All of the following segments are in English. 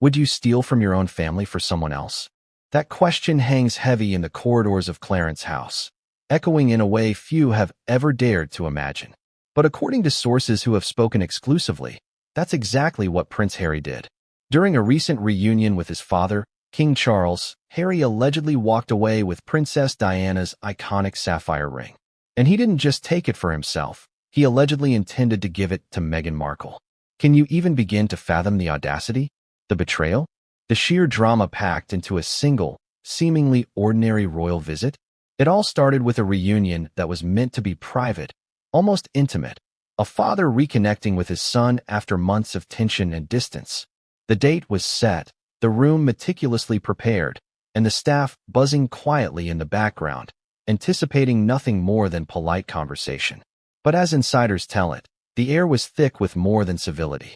Would you steal from your own family for someone else? That question hangs heavy in the corridors of Clarence's house, echoing in a way few have ever dared to imagine. But according to sources who have spoken exclusively, that's exactly what Prince Harry did. During a recent reunion with his father, King Charles, Harry allegedly walked away with Princess Diana's iconic sapphire ring. And he didn't just take it for himself, he allegedly intended to give it to Meghan Markle. Can you even begin to fathom the audacity? The betrayal? The sheer drama packed into a single, seemingly ordinary royal visit? It all started with a reunion that was meant to be private, almost intimate, a father reconnecting with his son after months of tension and distance. The date was set, the room meticulously prepared, and the staff buzzing quietly in the background, anticipating nothing more than polite conversation. But as insiders tell it, the air was thick with more than civility.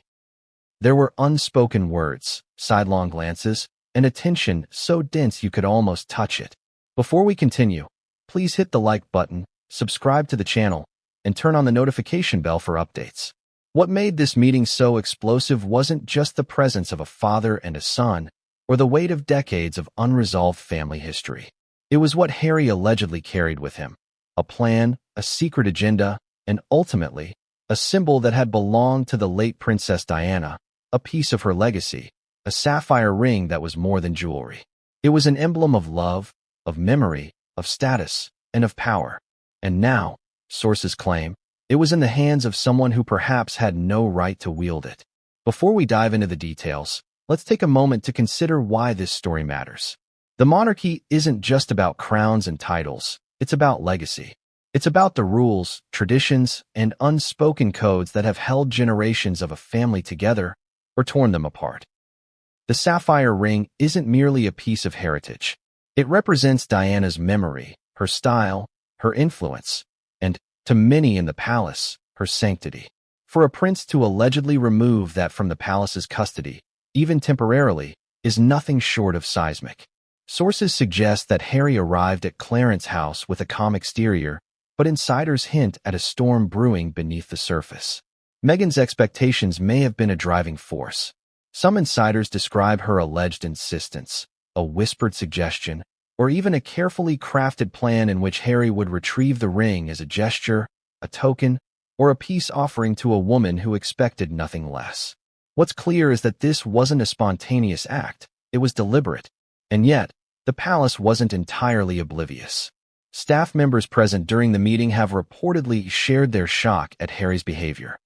There were unspoken words, sidelong glances, and a tension so dense you could almost touch it. Before we continue, please hit the like button, subscribe to the channel, and turn on the notification bell for updates. What made this meeting so explosive wasn't just the presence of a father and a son, or the weight of decades of unresolved family history. It was what Harry allegedly carried with him: a plan, a secret agenda, and ultimately, a symbol that had belonged to the late Princess Diana, a piece of her legacy, a sapphire ring that was more than jewelry. It was an emblem of love, of memory, of status, and of power. And now, sources claim, it was in the hands of someone who perhaps had no right to wield it. Before we dive into the details, let's take a moment to consider why this story matters. The monarchy isn't just about crowns and titles, it's about legacy. It's about the rules, traditions, and unspoken codes that have held generations of a family together or torn them apart. The sapphire ring isn't merely a piece of heritage. It represents Diana's memory, her style, her influence, and, to many in the palace, her sanctity. For a prince to allegedly remove that from the palace's custody, even temporarily, is nothing short of seismic. Sources suggest that Harry arrived at Clarence's house with a calm exterior, but insiders hint at a storm brewing beneath the surface. Meghan's expectations may have been a driving force. Some insiders describe her alleged insistence, a whispered suggestion, or even a carefully crafted plan in which Harry would retrieve the ring as a gesture, a token, or a peace offering to a woman who expected nothing less. What's clear is that this wasn't a spontaneous act, it was deliberate. And yet, the palace wasn't entirely oblivious. Staff members present during the meeting have reportedly shared their shock at Harry's behavior.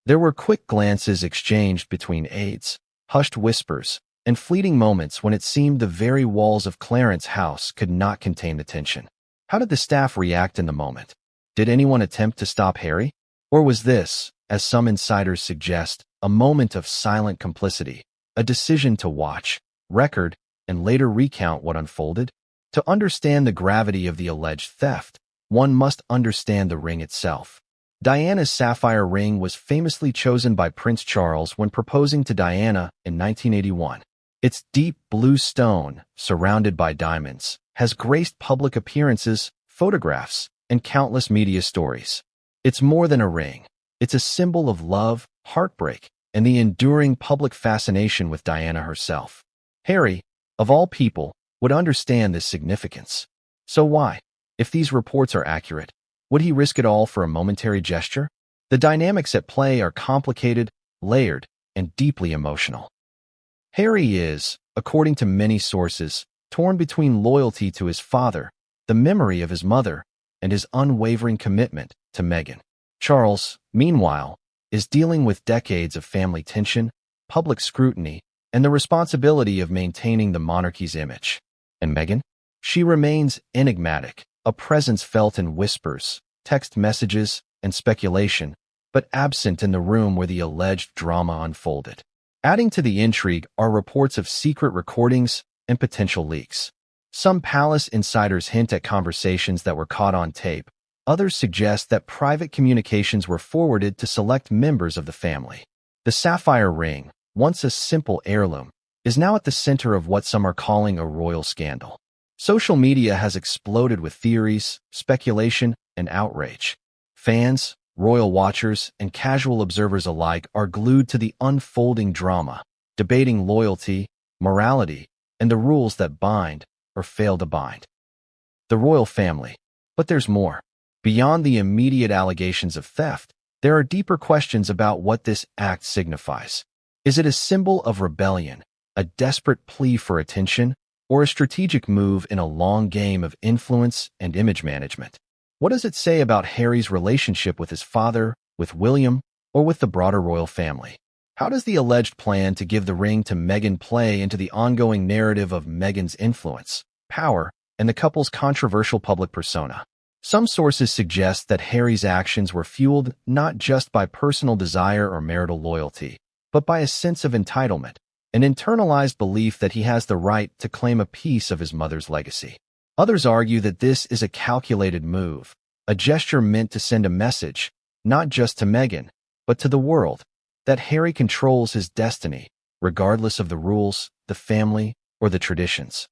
There were quick glances exchanged between aides, hushed whispers, and fleeting moments when it seemed the very walls of Clarence's house could not contain the tension. How did the staff react in the moment? Did anyone attempt to stop Harry? Or was this, as some insiders suggest, a moment of silent complicity, a decision to watch, record, and later recount what unfolded? To understand the gravity of the alleged theft, one must understand the ring itself. Diana's sapphire ring was famously chosen by Prince Charles when proposing to Diana in 1981. Its deep blue stone, surrounded by diamonds, has graced public appearances, photographs, and countless media stories. It's more than a ring. It's a symbol of love, heartbreak, and the enduring public fascination with Diana herself. Harry, of all people, would understand this significance. So why? If these reports are accurate, would he risk it all for a momentary gesture? The dynamics at play are complicated, layered, and deeply emotional. Harry is, according to many sources, torn between loyalty to his father, the memory of his mother, and his unwavering commitment to Meghan. Charles, meanwhile, is dealing with decades of family tension, public scrutiny, and the responsibility of maintaining the monarchy's image. And Meghan? She remains enigmatic, a presence felt in whispers, text messages, and speculation, but absent in the room where the alleged drama unfolded. Adding to the intrigue are reports of secret recordings and potential leaks. Some palace insiders hint at conversations that were caught on tape. Others suggest that private communications were forwarded to select members of the family. The sapphire ring, once a simple heirloom, is now at the center of what some are calling a royal scandal. Social media has exploded with theories, speculation, and outrage. Fans, royal watchers, and casual observers alike are glued to the unfolding drama, debating loyalty, morality, and the rules that bind or fail to bind the royal family. But there's more. Beyond the immediate allegations of theft, there are deeper questions about what this act signifies. Is it a symbol of rebellion, a desperate plea for attention, or a strategic move in a long game of influence and image management? What does it say about Harry's relationship with his father, with William, or with the broader royal family? How does the alleged plan to give the ring to Meghan play into the ongoing narrative of Meghan's influence, power, and the couple's controversial public persona? Some sources suggest that Harry's actions were fueled not just by personal desire or marital loyalty, but by a sense of entitlement, an internalized belief that he has the right to claim a piece of his mother's legacy. Others argue that this is a calculated move, a gesture meant to send a message, not just to Meghan, but to the world, that Harry controls his destiny, regardless of the rules, the family, or the traditions.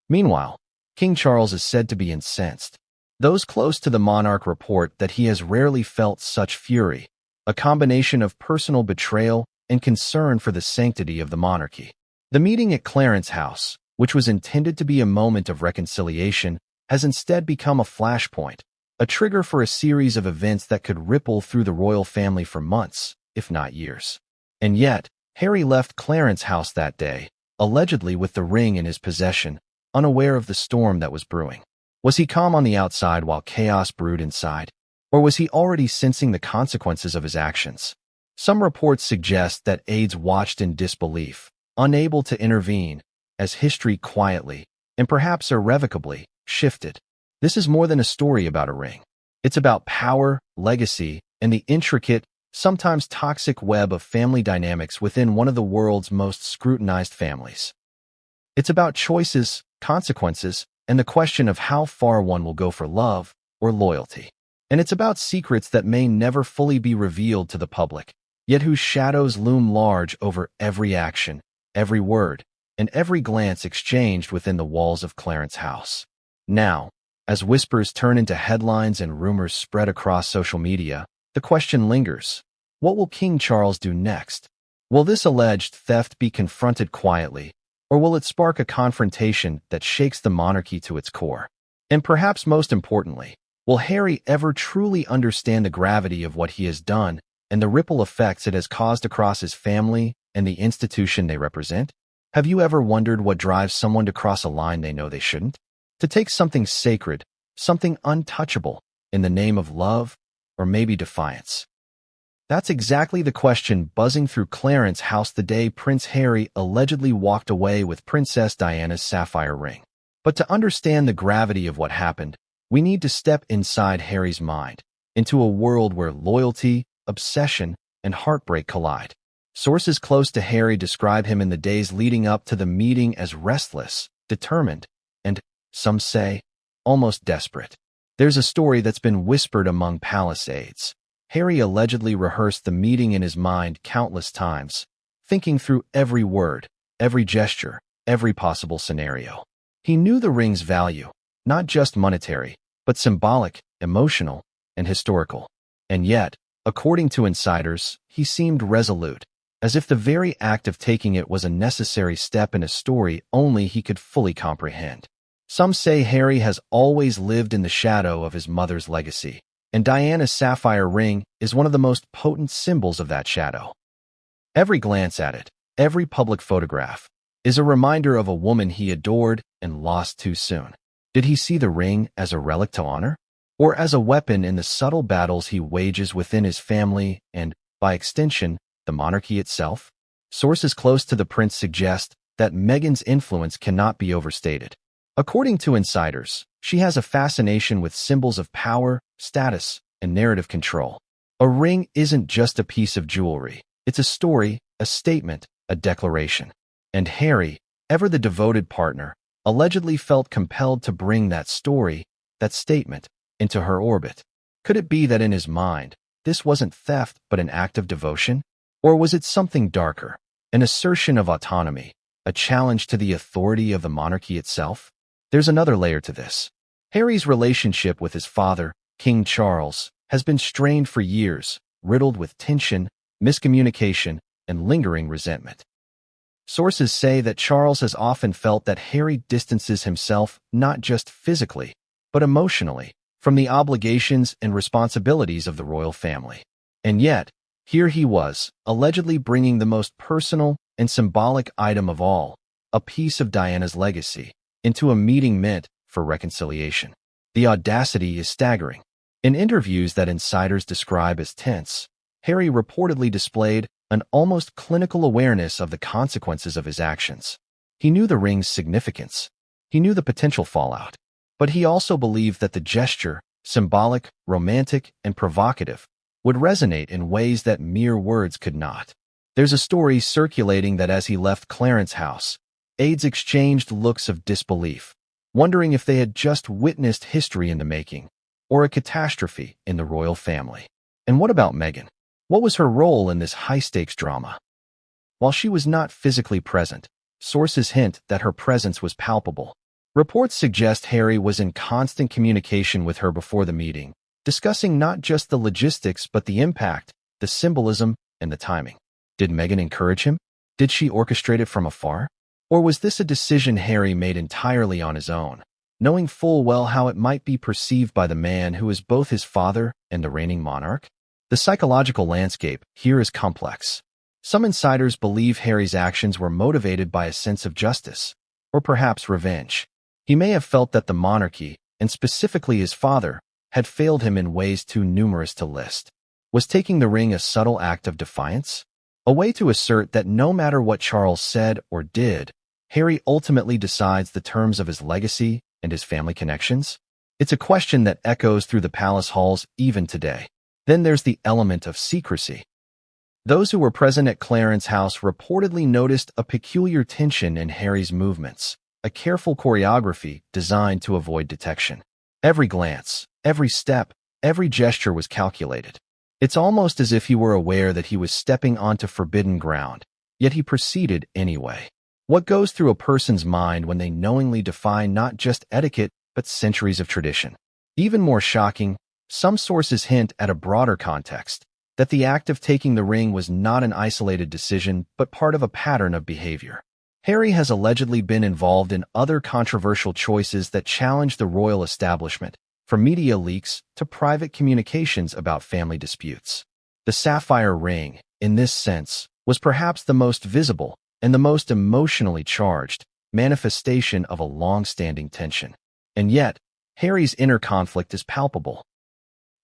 Meanwhile, King Charles is said to be incensed. Those close to the monarch report that he has rarely felt such fury, a combination of personal betrayal and concern for the sanctity of the monarchy. The meeting at Clarence House, which was intended to be a moment of reconciliation, has instead become a flashpoint, a trigger for a series of events that could ripple through the royal family for months, if not years. And yet, Harry left Clarence House that day, allegedly with the ring in his possession, unaware of the storm that was brewing. Was he calm on the outside while chaos brewed inside? Or was he already sensing the consequences of his actions? Some reports suggest that aides watched in disbelief, unable to intervene, as history quietly, and perhaps irrevocably, shifted. This is more than a story about a ring. It's about power, legacy, and the intricate, sometimes toxic web of family dynamics within one of the world's most scrutinized families. It's about choices, consequences, and the question of how far one will go for love or loyalty. And it's about secrets that may never fully be revealed to the public, yet whose shadows loom large over every action, every word, and every glance exchanged within the walls of Clarence House. Now, as whispers turn into headlines and rumors spread across social media, the question lingers. What will King Charles do next? Will this alleged theft be confronted quietly, or will it spark a confrontation that shakes the monarchy to its core? And perhaps most importantly, will Harry ever truly understand the gravity of what he has done and the ripple effects it has caused across his family and the institution they represent? Have you ever wondered what drives someone to cross a line they know they shouldn't? To take something sacred, something untouchable, in the name of love, or maybe defiance? That's exactly the question buzzing through Clarence House the day Prince Harry allegedly walked away with Princess Diana's sapphire ring. But to understand the gravity of what happened, we need to step inside Harry's mind, into a world where loyalty, obsession, and heartbreak collide. Sources close to Harry describe him in the days leading up to the meeting as restless, determined, and, some say, almost desperate. There's a story that's been whispered among palace aides. Harry allegedly rehearsed the meeting in his mind countless times, thinking through every word, every gesture, every possible scenario. He knew the ring's value, not just monetary, but symbolic, emotional, and historical. And yet, according to insiders, he seemed resolute, as if the very act of taking it was a necessary step in a story only he could fully comprehend. Some say Harry has always lived in the shadow of his mother's legacy, and Diana's sapphire ring is one of the most potent symbols of that shadow. Every glance at it, every public photograph, is a reminder of a woman he adored and lost too soon. Did he see the ring as a relic to honor, or as a weapon in the subtle battles he wages within his family and, by extension, the monarchy itself? Sources close to the prince suggest that Meghan's influence cannot be overstated. According to insiders, she has a fascination with symbols of power, status, and narrative control. A ring isn't just a piece of jewelry. It's a story, a statement, a declaration. And Harry, ever the devoted partner, allegedly felt compelled to bring that story, that statement, into her orbit. Could it be that in his mind, this wasn't theft but an act of devotion? Or was it something darker, an assertion of autonomy, a challenge to the authority of the monarchy itself? There's another layer to this. Harry's relationship with his father, King Charles, has been strained for years, riddled with tension, miscommunication, and lingering resentment. Sources say that Charles has often felt that Harry distances himself not just physically, but emotionally, from the obligations and responsibilities of the royal family. And yet, here he was, allegedly bringing the most personal and symbolic item of all, a piece of Diana's legacy, into a meeting meant for reconciliation. The audacity is staggering. In interviews that insiders describe as tense, Harry reportedly displayed an almost clinical awareness of the consequences of his actions. He knew the ring's significance. He knew the potential fallout. But he also believed that the gesture, symbolic, romantic, and provocative, would resonate in ways that mere words could not. There's a story circulating that as he left Clarence House, aides exchanged looks of disbelief, wondering if they had just witnessed history in the making, or a catastrophe in the royal family. And what about Meghan? What was her role in this high-stakes drama? While she was not physically present, sources hint that her presence was palpable. Reports suggest Harry was in constant communication with her before the meeting, discussing not just the logistics but the impact, the symbolism, and the timing. Did Meghan encourage him? Did she orchestrate it from afar? Or was this a decision Harry made entirely on his own, knowing full well how it might be perceived by the man who is both his father and the reigning monarch? The psychological landscape here is complex. Some insiders believe Harry's actions were motivated by a sense of justice, or perhaps revenge. He may have felt that the monarchy, and specifically his father, had failed him in ways too numerous to list. Was taking the ring a subtle act of defiance? A way to assert that no matter what Charles said or did, Harry ultimately decides the terms of his legacy and his family connections? It's a question that echoes through the palace halls even today. Then there's the element of secrecy. Those who were present at Clarence House reportedly noticed a peculiar tension in Harry's movements, a careful choreography designed to avoid detection. Every glance, every step, every gesture was calculated. It's almost as if he were aware that he was stepping onto forbidden ground, yet he proceeded anyway. What goes through a person's mind when they knowingly defy not just etiquette, but centuries of tradition? Even more shocking, some sources hint at a broader context, that the act of taking the ring was not an isolated decision, but part of a pattern of behavior. Harry has allegedly been involved in other controversial choices that challenge the royal establishment, from media leaks to private communications about family disputes. The Sapphire ring, in this sense, was perhaps the most visible and the most emotionally charged manifestation of a long-standing tension. And yet, Harry's inner conflict is palpable.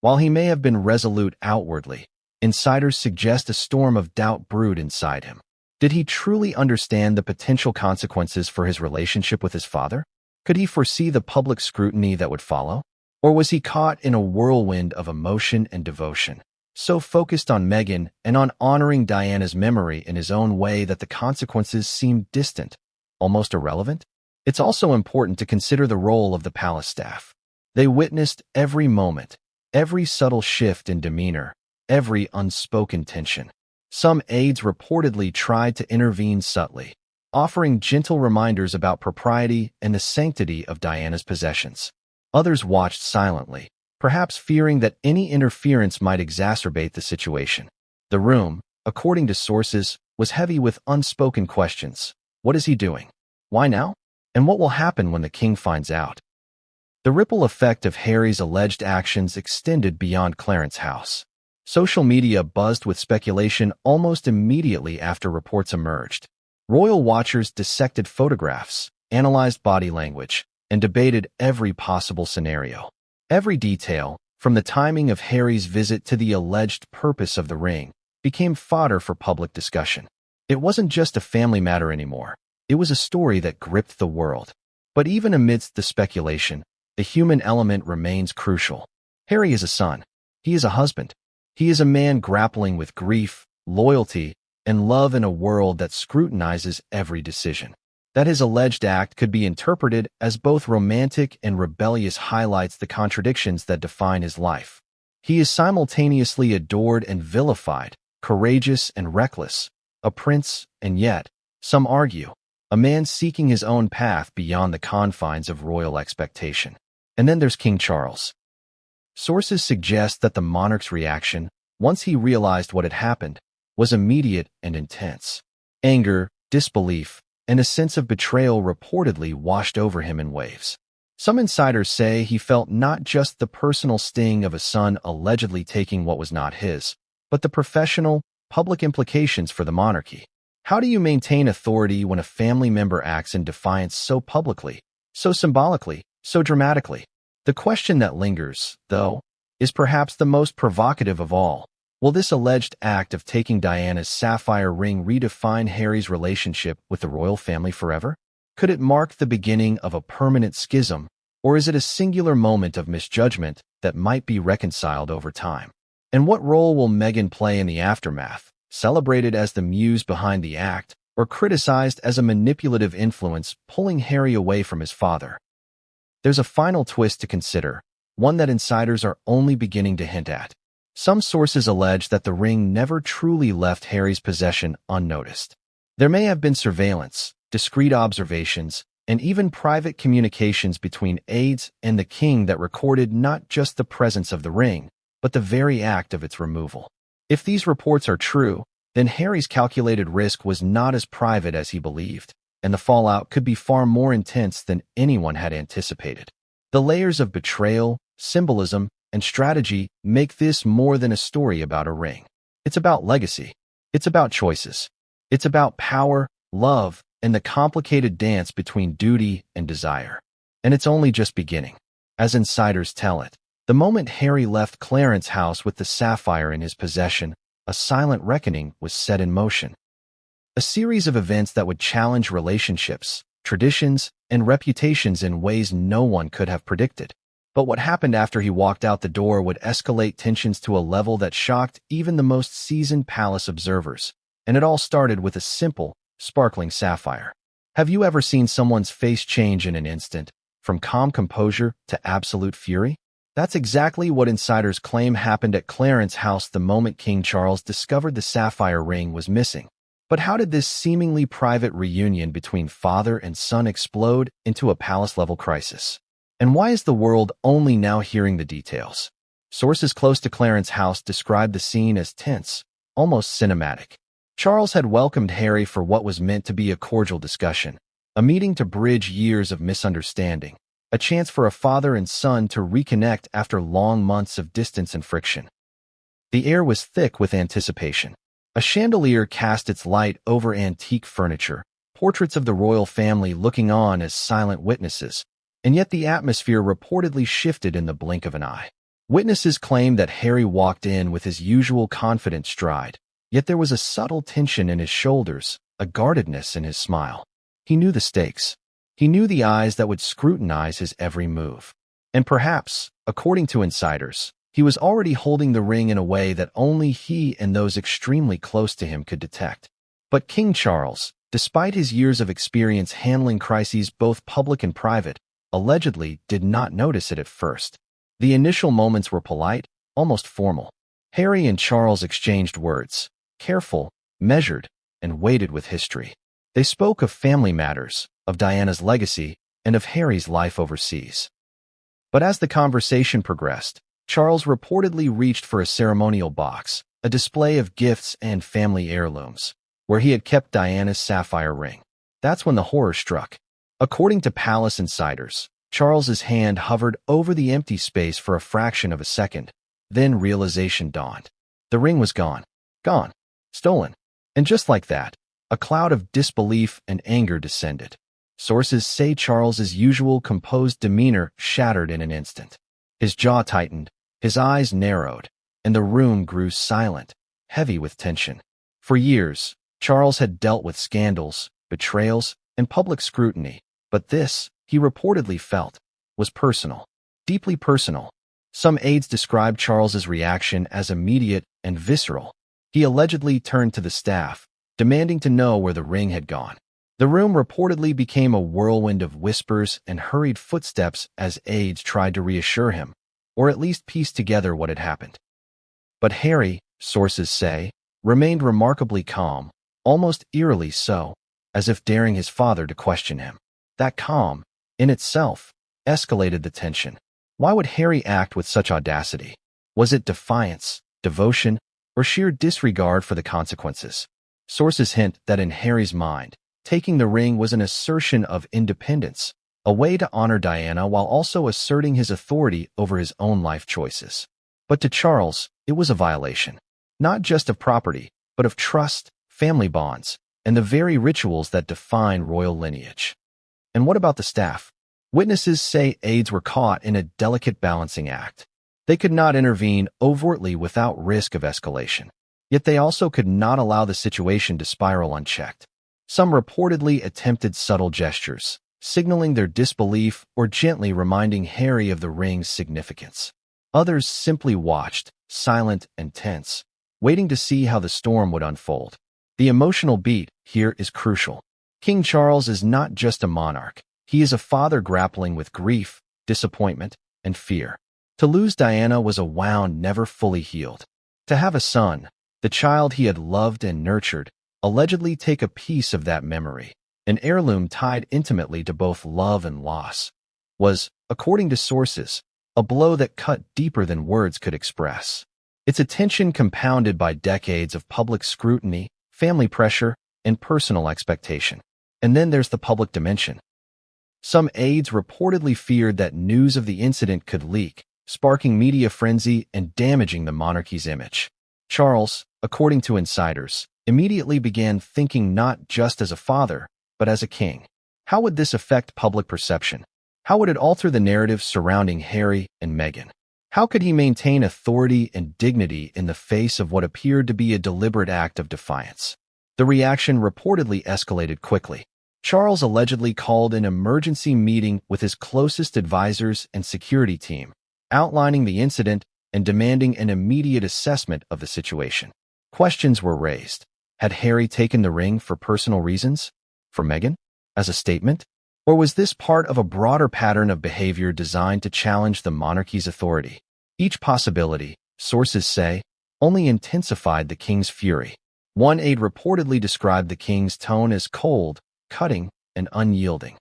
While he may have been resolute outwardly, insiders suggest a storm of doubt brewed inside him. Did he truly understand the potential consequences for his relationship with his father? Could he foresee the public scrutiny that would follow? Or was he caught in a whirlwind of emotion and devotion, so focused on Meghan and on honoring Diana's memory in his own way that the consequences seemed distant, almost irrelevant? It's also important to consider the role of the palace staff. They witnessed every moment, every subtle shift in demeanor, every unspoken tension. Some aides reportedly tried to intervene subtly, offering gentle reminders about propriety and the sanctity of Diana's possessions. Others watched silently, perhaps fearing that any interference might exacerbate the situation. The room, according to sources, was heavy with unspoken questions. What is he doing? Why now? And what will happen when the king finds out? The ripple effect of Harry's alleged actions extended beyond Clarence House. Social media buzzed with speculation almost immediately after reports emerged. Royal watchers dissected photographs, analyzed body language, and debated every possible scenario. Every detail, from the timing of Harry's visit to the alleged purpose of the ring, became fodder for public discussion. It wasn't just a family matter anymore. It was a story that gripped the world. But even amidst the speculation, the human element remains crucial. Harry is a son. He is a husband. He is a man grappling with grief, loyalty, and love in a world that scrutinizes every decision. That his alleged act could be interpreted as both romantic and rebellious highlights the contradictions that define his life. He is simultaneously adored and vilified, courageous and reckless, a prince, and yet, some argue, a man seeking his own path beyond the confines of royal expectation. And then there's King Charles. Sources suggest that the monarch's reaction, once he realized what had happened, was immediate and intense. Anger, disbelief, and a sense of betrayal reportedly washed over him in waves. Some insiders say he felt not just the personal sting of a son allegedly taking what was not his, but the professional, public implications for the monarchy. How do you maintain authority when a family member acts in defiance so publicly, so symbolically, so dramatically? The question that lingers, though, is perhaps the most provocative of all. Will this alleged act of taking Diana's sapphire ring redefine Harry's relationship with the royal family forever? Could it mark the beginning of a permanent schism, or is it a singular moment of misjudgment that might be reconciled over time? And what role will Meghan play in the aftermath, celebrated as the muse behind the act, or criticized as a manipulative influence pulling Harry away from his father? There's a final twist to consider, one that insiders are only beginning to hint at. Some sources allege that the ring never truly left Harry's possession unnoticed. There may have been surveillance, discreet observations, and even private communications between aides and the king that recorded not just the presence of the ring, but the very act of its removal. If these reports are true, then Harry's calculated risk was not as private as he believed, and the fallout could be far more intense than anyone had anticipated. The layers of betrayal, symbolism, and strategy make this more than a story about a ring. It's about legacy. It's about choices. It's about power, love, and the complicated dance between duty and desire. And it's only just beginning. As insiders tell it, the moment Harry left Clarence's house with the sapphire in his possession, a silent reckoning was set in motion. A series of events that would challenge relationships, traditions, and reputations in ways no one could have predicted. But what happened after he walked out the door would escalate tensions to a level that shocked even the most seasoned palace observers. And it all started with a simple, sparkling sapphire. Have you ever seen someone's face change in an instant, from calm composure to absolute fury? That's exactly what insiders claim happened at Clarence's house the moment King Charles discovered the sapphire ring was missing. But how did this seemingly private reunion between father and son explode into a palace-level crisis? And why is the world only now hearing the details? Sources close to Clarence's house described the scene as tense, almost cinematic. Charles had welcomed Harry for what was meant to be a cordial discussion, a meeting to bridge years of misunderstanding, a chance for a father and son to reconnect after long months of distance and friction. The air was thick with anticipation. A chandelier cast its light over antique furniture, portraits of the royal family looking on as silent witnesses, and yet the atmosphere reportedly shifted in the blink of an eye. Witnesses claimed that Harry walked in with his usual confident stride, yet there was a subtle tension in his shoulders, a guardedness in his smile. He knew the stakes. He knew the eyes that would scrutinize his every move. And perhaps, according to insiders, he was already holding the ring in a way that only he and those extremely close to him could detect. But King Charles, despite his years of experience handling crises both public and private, allegedly did not notice it at first. The initial moments were polite, almost formal. Harry and Charles exchanged words, careful, measured, and weighted with history. They spoke of family matters, of Diana's legacy, and of Harry's life overseas. But as the conversation progressed, Charles reportedly reached for a ceremonial box, a display of gifts and family heirlooms, where he had kept Diana's sapphire ring. That's when the horror struck. According to palace insiders, Charles's hand hovered over the empty space for a fraction of a second. Then realization dawned. The ring was gone. Gone. Stolen. And just like that, a cloud of disbelief and anger descended. Sources say Charles's usual composed demeanor shattered in an instant. His jaw tightened, his eyes narrowed, and the room grew silent, heavy with tension. For years, Charles had dealt with scandals, betrayals, and public scrutiny, but this, he reportedly felt, was personal, deeply personal. Some aides described Charles's reaction as immediate and visceral. He allegedly turned to the staff, demanding to know where the ring had gone. The room reportedly became a whirlwind of whispers and hurried footsteps as aides tried to reassure him, or at least piece together what had happened. But Harry, sources say, remained remarkably calm, almost eerily so, as if daring his father to question him. That calm, in itself, escalated the tension. Why would Harry act with such audacity? Was it defiance, devotion, or sheer disregard for the consequences? Sources hint that in Harry's mind, Taking the ring was an assertion of independence, a way to honor Diana while also asserting his authority over his own life choices. But to Charles, it was a violation, not just of property, but of trust, family bonds, and the very rituals that define royal lineage. And what about the staff? Witnesses say aides were caught in a delicate balancing act. They could not intervene overtly without risk of escalation. Yet they also could not allow the situation to spiral unchecked. Some reportedly attempted subtle gestures, signaling their disbelief or gently reminding Harry of the ring's significance. Others simply watched, silent and tense, waiting to see how the storm would unfold. The emotional beat here is crucial. King Charles is not just a monarch. He is a father grappling with grief, disappointment, and fear. To lose Diana was a wound never fully healed. To have a son, the child he had loved and nurtured, allegedly take a piece of that memory, an heirloom tied intimately to both love and loss, was, according to sources, a blow that cut deeper than words could express. Its attention compounded by decades of public scrutiny, family pressure, and personal expectation. And then there's the public dimension. Some aides reportedly feared that news of the incident could leak, sparking media frenzy and damaging the monarchy's image. Charles, according to insiders, immediately began thinking not just as a father, but as a king. How would this affect public perception? How would it alter the narrative surrounding Harry and Meghan? How could he maintain authority and dignity in the face of what appeared to be a deliberate act of defiance? The reaction reportedly escalated quickly. Charles allegedly called an emergency meeting with his closest advisors and security team, outlining the incident and demanding an immediate assessment of the situation. Questions were raised. Had Harry taken the ring for personal reasons? For Meghan? As a statement? Or was this part of a broader pattern of behavior designed to challenge the monarchy's authority? Each possibility, sources say, only intensified the king's fury. One aide reportedly described the king's tone as cold, cutting, and unyielding.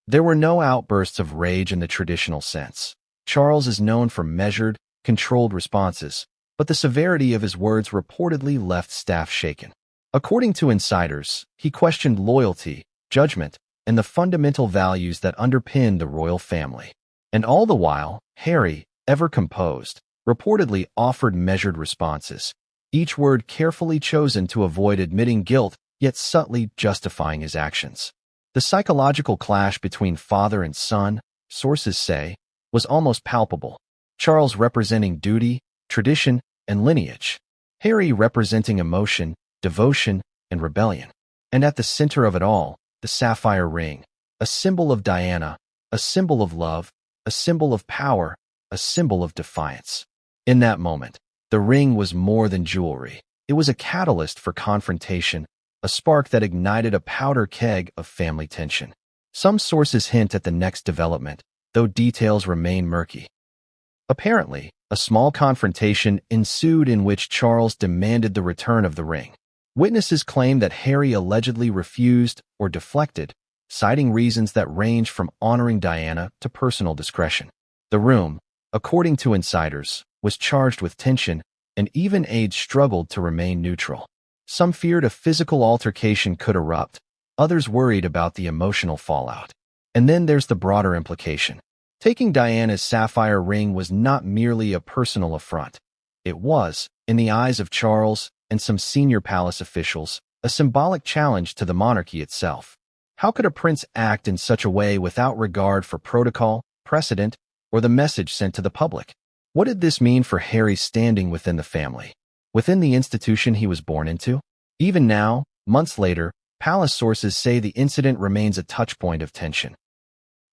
There were no outbursts of rage in the traditional sense. Charles is known for measured, controlled responses, but the severity of his words reportedly left staff shaken. According to insiders, he questioned loyalty, judgment, and the fundamental values that underpin the royal family. And all the while, Harry, ever composed, reportedly offered measured responses, each word carefully chosen to avoid admitting guilt, yet subtly justifying his actions. The psychological clash between father and son, sources say, was almost palpable. Charles representing duty, tradition, and lineage. Harry representing emotion, devotion, and rebellion. And at the center of it all, the sapphire ring, a symbol of Diana, a symbol of love, a symbol of power, a symbol of defiance. In that moment, the ring was more than jewelry. It was a catalyst for confrontation, a spark that ignited a powder keg of family tension. Some sources hint at the next development, though details remain murky. Apparently, a small confrontation ensued in which Charles demanded the return of the ring. Witnesses claim that Harry allegedly refused or deflected, citing reasons that range from honoring Diana to personal discretion. The room, according to insiders, was charged with tension, and even aides struggled to remain neutral. Some feared a physical altercation could erupt, others worried about the emotional fallout. And then there's the broader implication. Taking Diana's sapphire ring was not merely a personal affront. It was, in the eyes of Charles and some senior palace officials, a symbolic challenge to the monarchy itself. How could a prince act in such a way without regard for protocol, precedent, or the message sent to the public? What did this mean for Harry's standing within the family, within the institution he was born into? Even now, months later, palace sources say the incident remains a touchpoint of tension.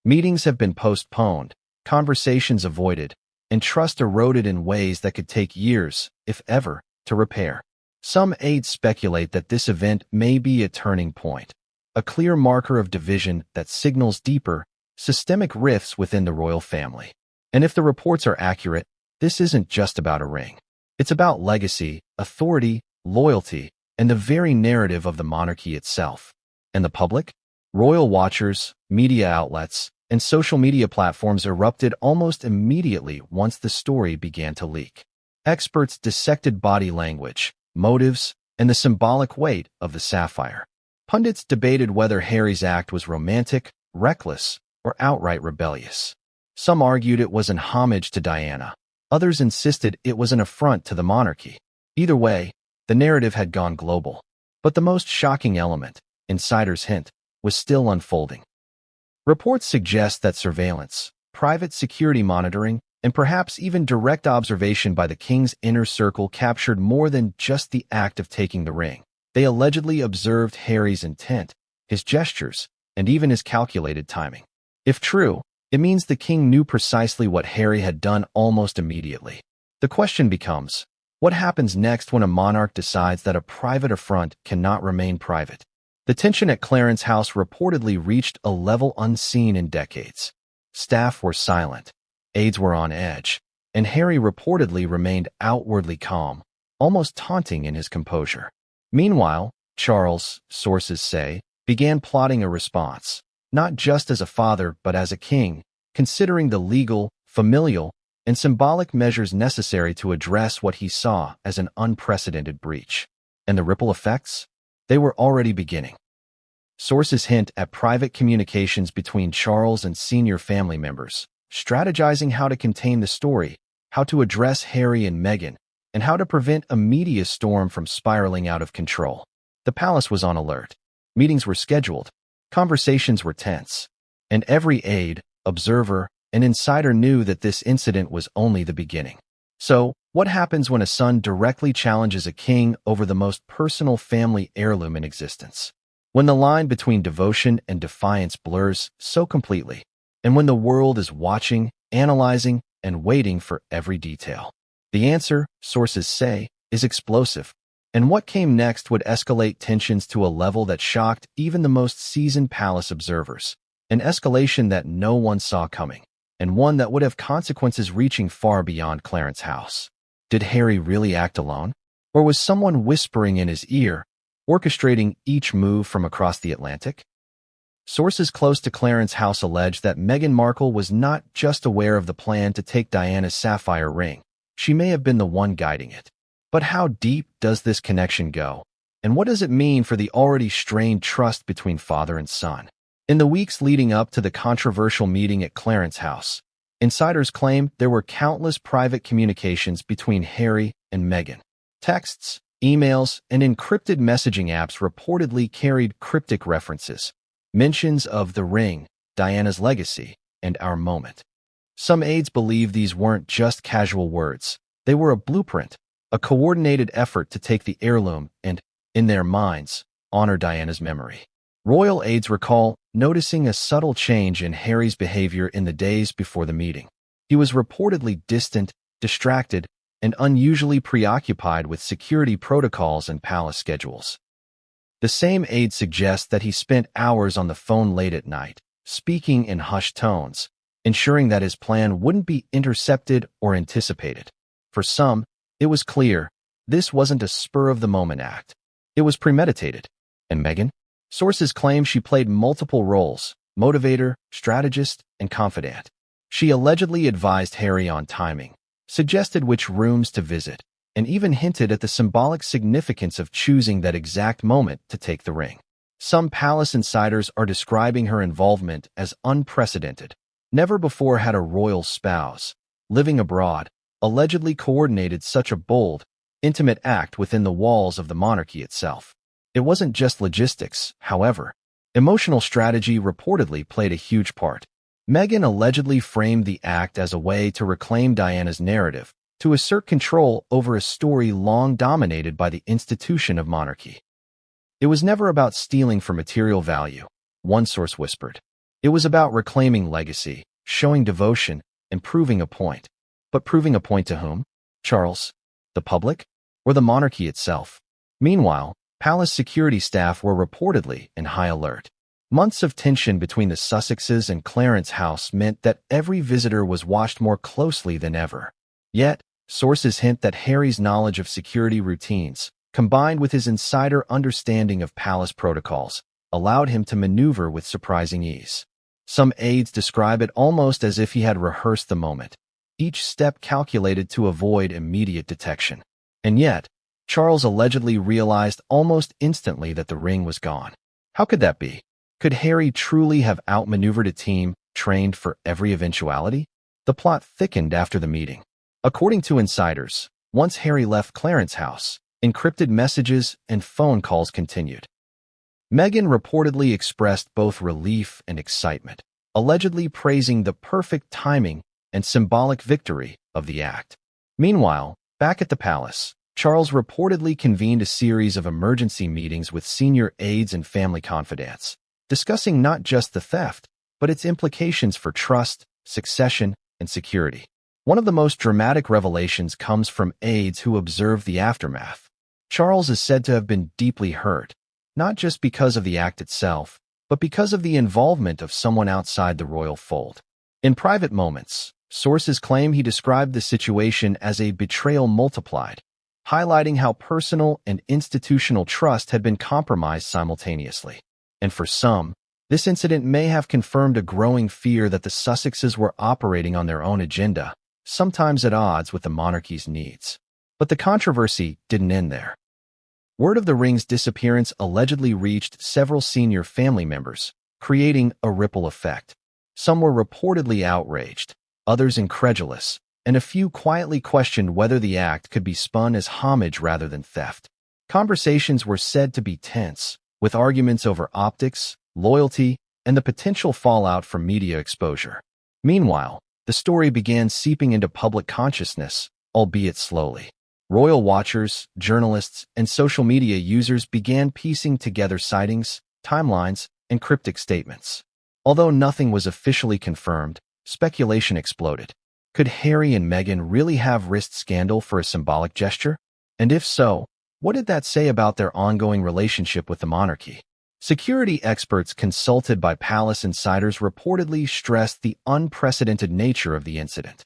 Meetings have been postponed, conversations avoided, and trust eroded in ways that could take years, if ever, to repair. Some aides speculate that this event may be a turning point, a clear marker of division that signals deeper, systemic rifts within the royal family. And if the reports are accurate, this isn't just about a ring. It's about legacy, authority, loyalty, and the very narrative of the monarchy itself. And the public? Royal watchers, media outlets, and social media platforms erupted almost immediately once the story began to leak. Experts dissected body language, motives, and the symbolic weight of the sapphire. Pundits debated whether Harry's act was romantic, reckless, or outright rebellious. Some argued it was an homage to Diana. Others insisted it was an affront to the monarchy. Either way, the narrative had gone global. But the most shocking element, insiders' hint, was still unfolding. Reports suggest that surveillance, private security monitoring, and perhaps even direct observation by the king's inner circle captured more than just the act of taking the ring. They allegedly observed Harry's intent, his gestures, and even his calculated timing. If true, it means the king knew precisely what Harry had done almost immediately. The question becomes, what happens next when a monarch decides that a private affront cannot remain private? The tension at Clarence House reportedly reached a level unseen in decades. Staff were silent, aides were on edge, and Harry reportedly remained outwardly calm, almost taunting in his composure. Meanwhile, Charles, sources say, began plotting a response, not just as a father but as a king, considering the legal, familial, and symbolic measures necessary to address what he saw as an unprecedented breach. And the ripple effects? They were already beginning. Sources hint at private communications between Charles and senior family members, strategizing how to contain the story, how to address Harry and Meghan, and how to prevent a media storm from spiraling out of control. The palace was on alert. Meetings were scheduled. Conversations were tense. And every aide, observer, and insider knew that this incident was only the beginning. So, what happens when a son directly challenges a king over the most personal family heirloom in existence? When the line between devotion and defiance blurs so completely, and when the world is watching, analyzing, and waiting for every detail? The answer, sources say, is explosive, and what came next would escalate tensions to a level that shocked even the most seasoned palace observers, an escalation that no one saw coming, and one that would have consequences reaching far beyond Clarence House. Did Harry really act alone? Or was someone whispering in his ear, orchestrating each move from across the Atlantic? Sources close to Clarence House allege that Meghan Markle was not just aware of the plan to take Diana's sapphire ring. She may have been the one guiding it. But how deep does this connection go? And what does it mean for the already strained trust between father and son? In the weeks leading up to the controversial meeting at Clarence House, insiders claim there were countless private communications between Harry and Meghan. Texts, emails, and encrypted messaging apps reportedly carried cryptic references, mentions of the ring, Diana's legacy, and our moment. Some aides believe these weren't just casual words. They were a blueprint, a coordinated effort to take the heirloom and, in their minds, honor Diana's memory. Royal aides recall noticing a subtle change in Harry's behavior in the days before the meeting. He was reportedly distant, distracted, and unusually preoccupied with security protocols and palace schedules. The same aides suggest that he spent hours on the phone late at night, speaking in hushed tones, ensuring that his plan wouldn't be intercepted or anticipated. For some, it was clear this wasn't a spur-of-the-moment act. It was premeditated. And Meghan? Sources claim she played multiple roles: motivator, strategist, and confidant. She allegedly advised Harry on timing, suggested which rooms to visit, and even hinted at the symbolic significance of choosing that exact moment to take the ring. Some palace insiders are describing her involvement as unprecedented. Never before had a royal spouse, living abroad, allegedly coordinated such a bold, intimate act within the walls of the monarchy itself. It wasn't just logistics, however. Emotional strategy reportedly played a huge part. Meghan allegedly framed the act as a way to reclaim Diana's narrative, to assert control over a story long dominated by the institution of monarchy. It was never about stealing for material value, one source whispered. It was about reclaiming legacy, showing devotion, and proving a point. But proving a point to whom? Charles? The public? Or the monarchy itself? Meanwhile, palace security staff were reportedly in high alert. Months of tension between the Sussexes and Clarence House meant that every visitor was watched more closely than ever. Yet, sources hint that Harry's knowledge of security routines, combined with his insider understanding of palace protocols, allowed him to maneuver with surprising ease. Some aides describe it almost as if he had rehearsed the moment, each step calculated to avoid immediate detection. And yet, Charles allegedly realized almost instantly that the ring was gone. How could that be? Could Harry truly have outmaneuvered a team trained for every eventuality? The plot thickened after the meeting. According to insiders, once Harry left Clarence's house, encrypted messages and phone calls continued. Meghan reportedly expressed both relief and excitement, allegedly praising the perfect timing and symbolic victory of the act. Meanwhile, back at the palace, Charles reportedly convened a series of emergency meetings with senior aides and family confidants, discussing not just the theft, but its implications for trust, succession, and security. One of the most dramatic revelations comes from aides who observed the aftermath. Charles is said to have been deeply hurt, not just because of the act itself, but because of the involvement of someone outside the royal fold. In private moments, sources claim he described the situation as a betrayal multiplied, highlighting how personal and institutional trust had been compromised simultaneously. And for some, this incident may have confirmed a growing fear that the Sussexes were operating on their own agenda, sometimes at odds with the monarchy's needs. But the controversy didn't end there. Word of the ring's disappearance allegedly reached several senior family members, creating a ripple effect. Some were reportedly outraged, others incredulous, and a few quietly questioned whether the act could be spun as homage rather than theft. Conversations were said to be tense, with arguments over optics, loyalty, and the potential fallout from media exposure. Meanwhile, the story began seeping into public consciousness, albeit slowly. Royal watchers, journalists, and social media users began piecing together sightings, timelines, and cryptic statements. Although nothing was officially confirmed, speculation exploded. Could Harry and Meghan really have risked scandal for a symbolic gesture? And if so, what did that say about their ongoing relationship with the monarchy? Security experts consulted by palace insiders reportedly stressed the unprecedented nature of the incident.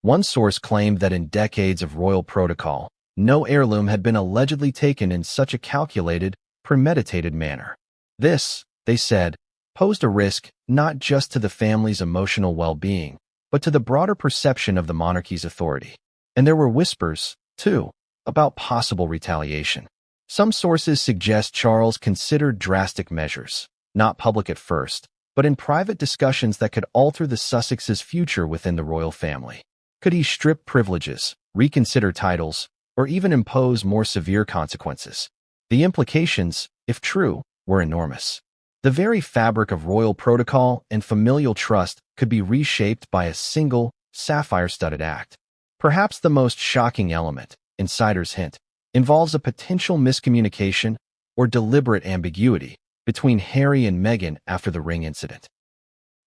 One source claimed that in decades of royal protocol, no heirloom had been allegedly taken in such a calculated, premeditated manner. This, they said, posed a risk not just to the family's emotional well-being, but to the broader perception of the monarchy's authority. And there were whispers, too, about possible retaliation. Some sources suggest Charles considered drastic measures, not public at first, but in private discussions that could alter the Sussexes' future within the royal family. Could he strip privileges, reconsider titles, or even impose more severe consequences? The implications, if true, were enormous. The very fabric of royal protocol and familial trust could be reshaped by a single, sapphire-studded act. Perhaps the most shocking element, insiders hint, involves a potential miscommunication or deliberate ambiguity between Harry and Meghan after the ring incident.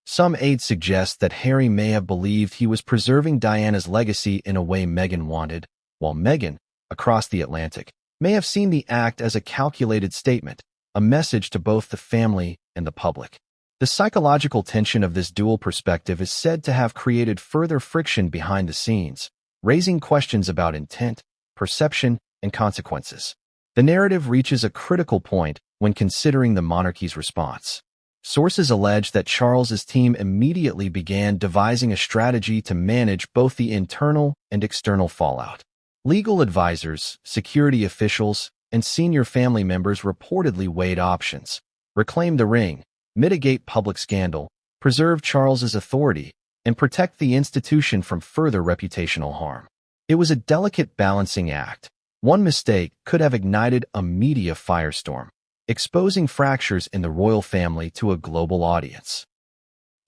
Some aides suggest that Harry may have believed he was preserving Diana's legacy in a way Meghan wanted, while Meghan, across the Atlantic, may have seen the act as a calculated statement, a message to both the family and the public. The psychological tension of this dual perspective is said to have created further friction behind the scenes, raising questions about intent, perception, and consequences. The narrative reaches a critical point when considering the monarchy's response. Sources allege that Charles's team immediately began devising a strategy to manage both the internal and external fallout. Legal advisors, security officials, and senior family members reportedly weighed options: reclaim the ring, mitigate public scandal, preserve Charles's authority, and protect the institution from further reputational harm. It was a delicate balancing act. One mistake could have ignited a media firestorm, exposing fractures in the royal family to a global audience.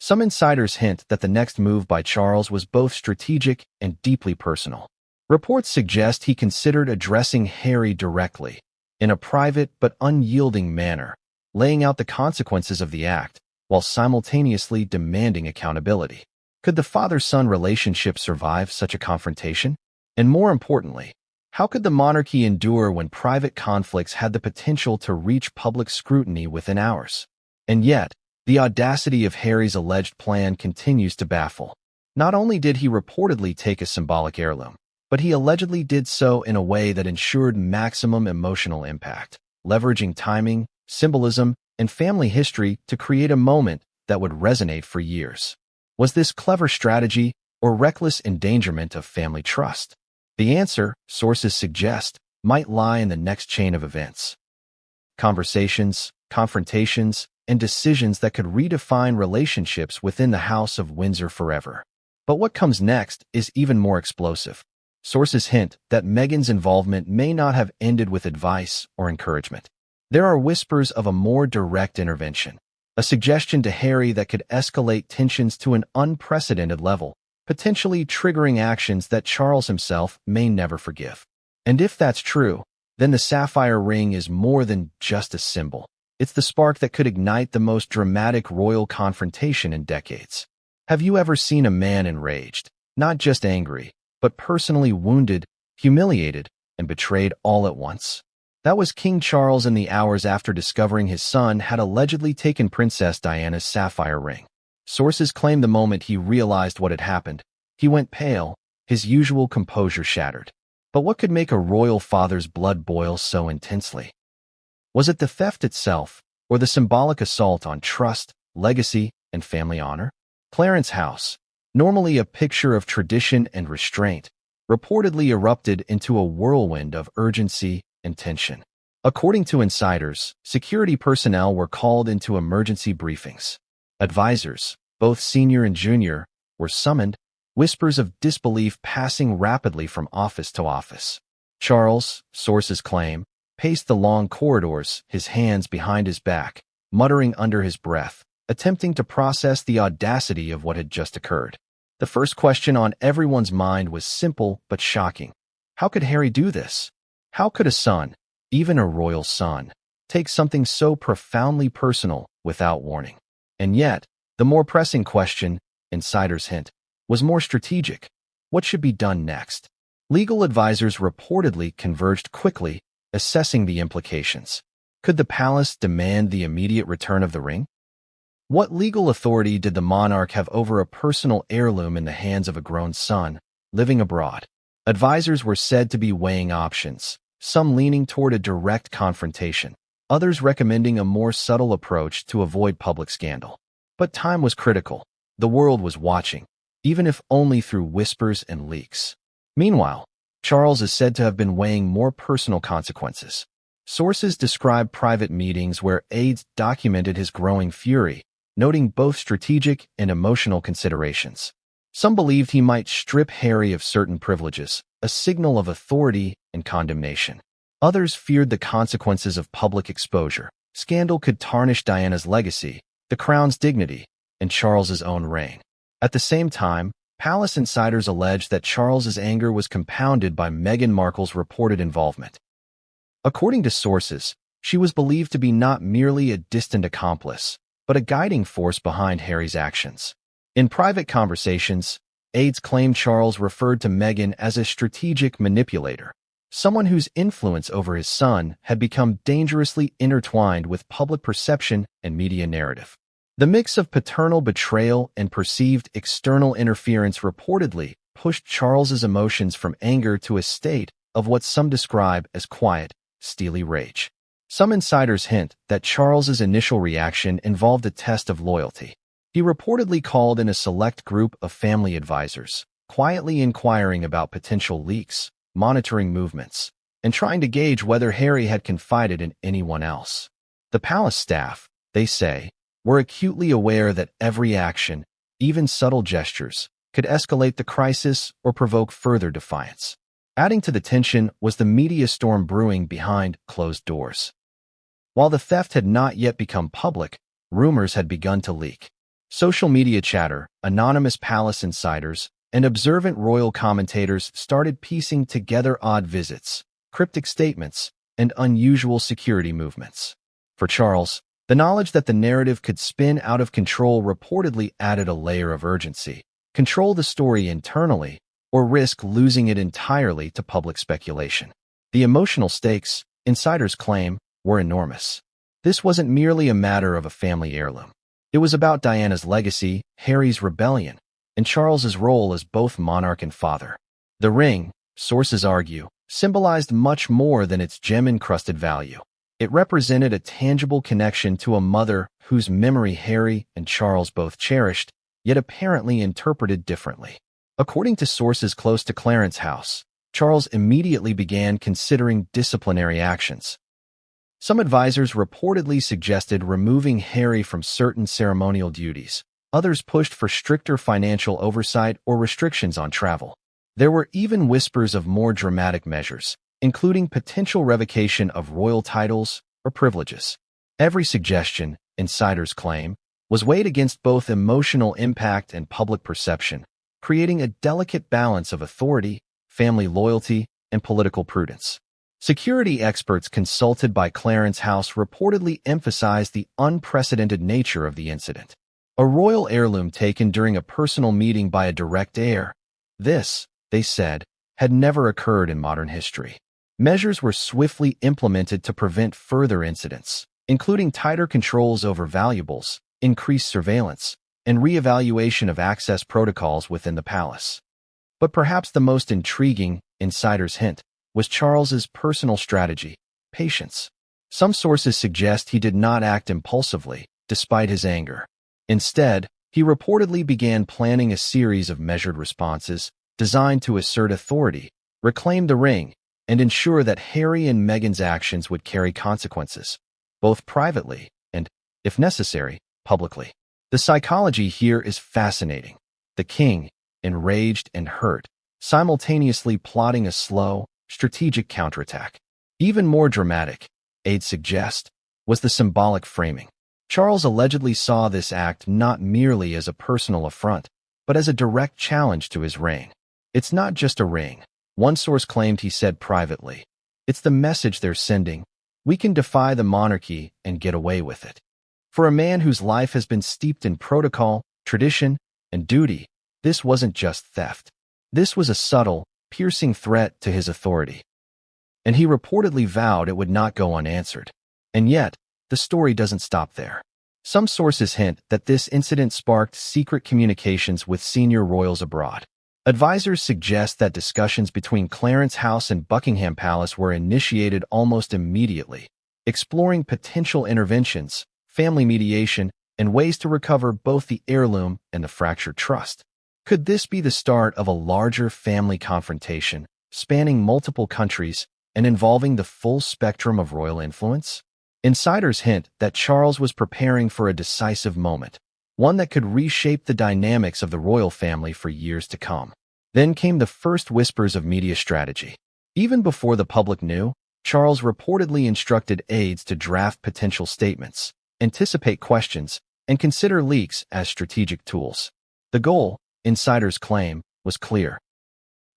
Some insiders hint that the next move by Charles was both strategic and deeply personal. Reports suggest he considered addressing Harry directly, in a private but unyielding manner, laying out the consequences of the act, while simultaneously demanding accountability. Could the father-son relationship survive such a confrontation? And more importantly, how could the monarchy endure when private conflicts had the potential to reach public scrutiny within hours? And yet, the audacity of Harry's alleged plan continues to baffle. Not only did he reportedly take a symbolic heirloom, but he allegedly did so in a way that ensured maximum emotional impact, leveraging timing, symbolism, and family history to create a moment that would resonate for years. Was this clever strategy or reckless endangerment of family trust? The answer, sources suggest, might lie in the next chain of events. Conversations, confrontations, and decisions that could redefine relationships within the House of Windsor forever. But what comes next is even more explosive. Sources hint that Meghan's involvement may not have ended with advice or encouragement. There are whispers of a more direct intervention, a suggestion to Harry that could escalate tensions to an unprecedented level, potentially triggering actions that Charles himself may never forgive. And if that's true, then the Sapphire ring is more than just a symbol. It's the spark that could ignite the most dramatic royal confrontation in decades. Have you ever seen a man enraged, not just angry, but personally wounded, humiliated, and betrayed all at once? That was King Charles in the hours after discovering his son had allegedly taken Princess Diana's sapphire ring. Sources claim the moment he realized what had happened, he went pale, his usual composure shattered. But what could make a royal father's blood boil so intensely? Was it the theft itself, or the symbolic assault on trust, legacy, and family honor? Clarence House, normally a picture of tradition and restraint, reportedly erupted into a whirlwind of urgency and tension. According to insiders, security personnel were called into emergency briefings. Advisors, both senior and junior, were summoned, whispers of disbelief passing rapidly from office to office. Charles, sources claim, paced the long corridors, his hands behind his back, muttering under his breath, attempting to process the audacity of what had just occurred. The first question on everyone's mind was simple but shocking. How could Harry do this? How could a son, even a royal son, take something so profoundly personal without warning? And yet, the more pressing question, insiders hint, was more strategic. What should be done next? Legal advisors reportedly converged quickly, assessing the implications. Could the palace demand the immediate return of the ring? What legal authority did the monarch have over a personal heirloom in the hands of a grown son, living abroad? Advisors were said to be weighing options, some leaning toward a direct confrontation, others recommending a more subtle approach to avoid public scandal. But time was critical. The world was watching, even if only through whispers and leaks. Meanwhile, Charles is said to have been weighing more personal consequences. Sources describe private meetings where aides documented his growing fury, noting both strategic and emotional considerations. Some believed he might strip Harry of certain privileges, a signal of authority and condemnation. Others feared the consequences of public exposure. Scandal could tarnish Diana's legacy, the crown's dignity, and Charles's own reign. At the same time, palace insiders alleged that Charles's anger was compounded by Meghan Markle's reported involvement. According to sources, she was believed to be not merely a distant accomplice, but a guiding force behind Harry's actions. In private conversations, aides claimed Charles referred to Meghan as a strategic manipulator, someone whose influence over his son had become dangerously intertwined with public perception and media narrative. The mix of paternal betrayal and perceived external interference reportedly pushed Charles's emotions from anger to a state of what some describe as quiet, steely rage. Some insiders hint that Charles's initial reaction involved a test of loyalty. He reportedly called in a select group of family advisors, quietly inquiring about potential leaks, monitoring movements, and trying to gauge whether Harry had confided in anyone else. The palace staff, they say, were acutely aware that every action, even subtle gestures, could escalate the crisis or provoke further defiance. Adding to the tension was the media storm brewing behind closed doors. While the theft had not yet become public, rumors had begun to leak. Social media chatter, anonymous palace insiders, and observant royal commentators started piecing together odd visits, cryptic statements, and unusual security movements. For Charles, the knowledge that the narrative could spin out of control reportedly added a layer of urgency. Control the story internally, or risk losing it entirely to public speculation. The emotional stakes, insiders claim, were enormous. This wasn't merely a matter of a family heirloom. It was about Diana's legacy, Harry's rebellion, and Charles's role as both monarch and father. The ring, sources argue, symbolized much more than its gem-encrusted value. It represented a tangible connection to a mother whose memory Harry and Charles both cherished, yet apparently interpreted differently. According to sources close to Clarence House, Charles immediately began considering disciplinary actions. Some advisors reportedly suggested removing Harry from certain ceremonial duties. Others pushed for stricter financial oversight or restrictions on travel. There were even whispers of more dramatic measures, including potential revocation of royal titles or privileges. Every suggestion, insiders claim, was weighed against both emotional impact and public perception, creating a delicate balance of authority, family loyalty, and political prudence. Security experts consulted by Clarence House reportedly emphasized the unprecedented nature of the incident. A royal heirloom taken during a personal meeting by a direct heir. This, they said, had never occurred in modern history. Measures were swiftly implemented to prevent further incidents, including tighter controls over valuables, increased surveillance, and re-evaluation of access protocols within the palace. But perhaps the most intriguing, insiders hint, was Charles's personal strategy, patience. Some sources suggest he did not act impulsively, despite his anger. Instead, he reportedly began planning a series of measured responses designed to assert authority, reclaim the ring, and ensure that Harry and Meghan's actions would carry consequences, both privately and, if necessary, publicly. The psychology here is fascinating. The king, enraged and hurt, simultaneously plotting a slow, strategic counterattack. Even more dramatic, aides suggest, was the symbolic framing. Charles allegedly saw this act not merely as a personal affront, but as a direct challenge to his reign. "It's not just a ring," one source claimed he said privately. "It's the message they're sending. We can defy the monarchy and get away with it." For a man whose life has been steeped in protocol, tradition, and duty, this wasn't just theft. This was a subtle, piercing threat to his authority. And he reportedly vowed it would not go unanswered. And yet, the story doesn't stop there. Some sources hint that this incident sparked secret communications with senior royals abroad. Advisors suggest that discussions between Clarence House and Buckingham Palace were initiated almost immediately, exploring potential interventions, family mediation, and ways to recover both the heirloom and the fractured trust. Could this be the start of a larger family confrontation, spanning multiple countries and involving the full spectrum of royal influence? Insiders hint that Charles was preparing for a decisive moment, one that could reshape the dynamics of the royal family for years to come. Then came the first whispers of media strategy. Even before the public knew, Charles reportedly instructed aides to draft potential statements, anticipate questions, and consider leaks as strategic tools. The goal, insiders claim, was clear.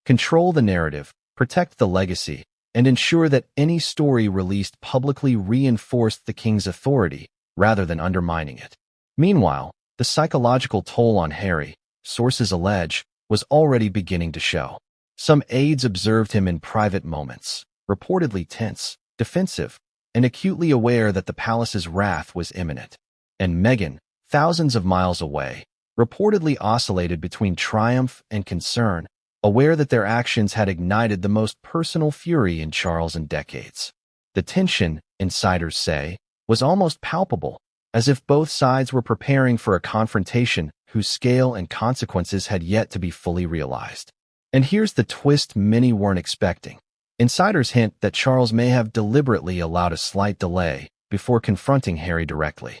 Control the narrative, protect the legacy, and ensure that any story released publicly reinforced the king's authority rather than undermining it. Meanwhile, the psychological toll on Harry, sources allege, was already beginning to show. Some aides observed him in private moments, reportedly tense, defensive, and acutely aware that the palace's wrath was imminent. And Meghan, thousands of miles away, reportedly oscillated between triumph and concern, aware that their actions had ignited the most personal fury in Charles in decades. The tension, insiders say, was almost palpable, as if both sides were preparing for a confrontation whose scale and consequences had yet to be fully realized. And here's the twist many weren't expecting. Insiders hint that Charles may have deliberately allowed a slight delay before confronting Harry directly.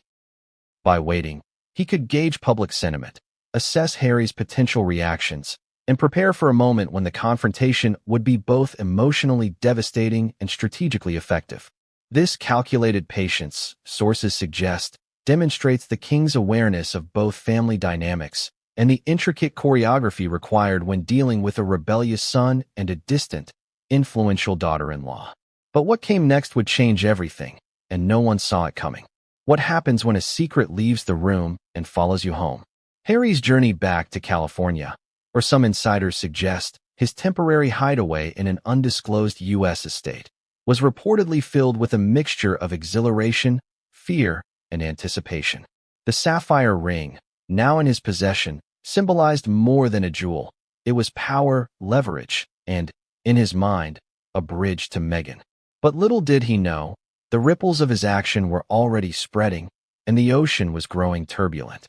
By waiting, he could gauge public sentiment, assess Harry's potential reactions, and prepare for a moment when the confrontation would be both emotionally devastating and strategically effective. This calculated patience, sources suggest, demonstrates the king's awareness of both family dynamics and the intricate choreography required when dealing with a rebellious son and a distant, influential daughter-in-law. But what came next would change everything, and no one saw it coming. What happens when a secret leaves the room and follows you home? Harry's journey back to California, or some insiders suggest, his temporary hideaway in an undisclosed U.S. estate, was reportedly filled with a mixture of exhilaration, fear, and anticipation. The sapphire ring, now in his possession, symbolized more than a jewel. It was power, leverage, and, in his mind, a bridge to Meghan. But little did he know, the ripples of his action were already spreading, and the ocean was growing turbulent.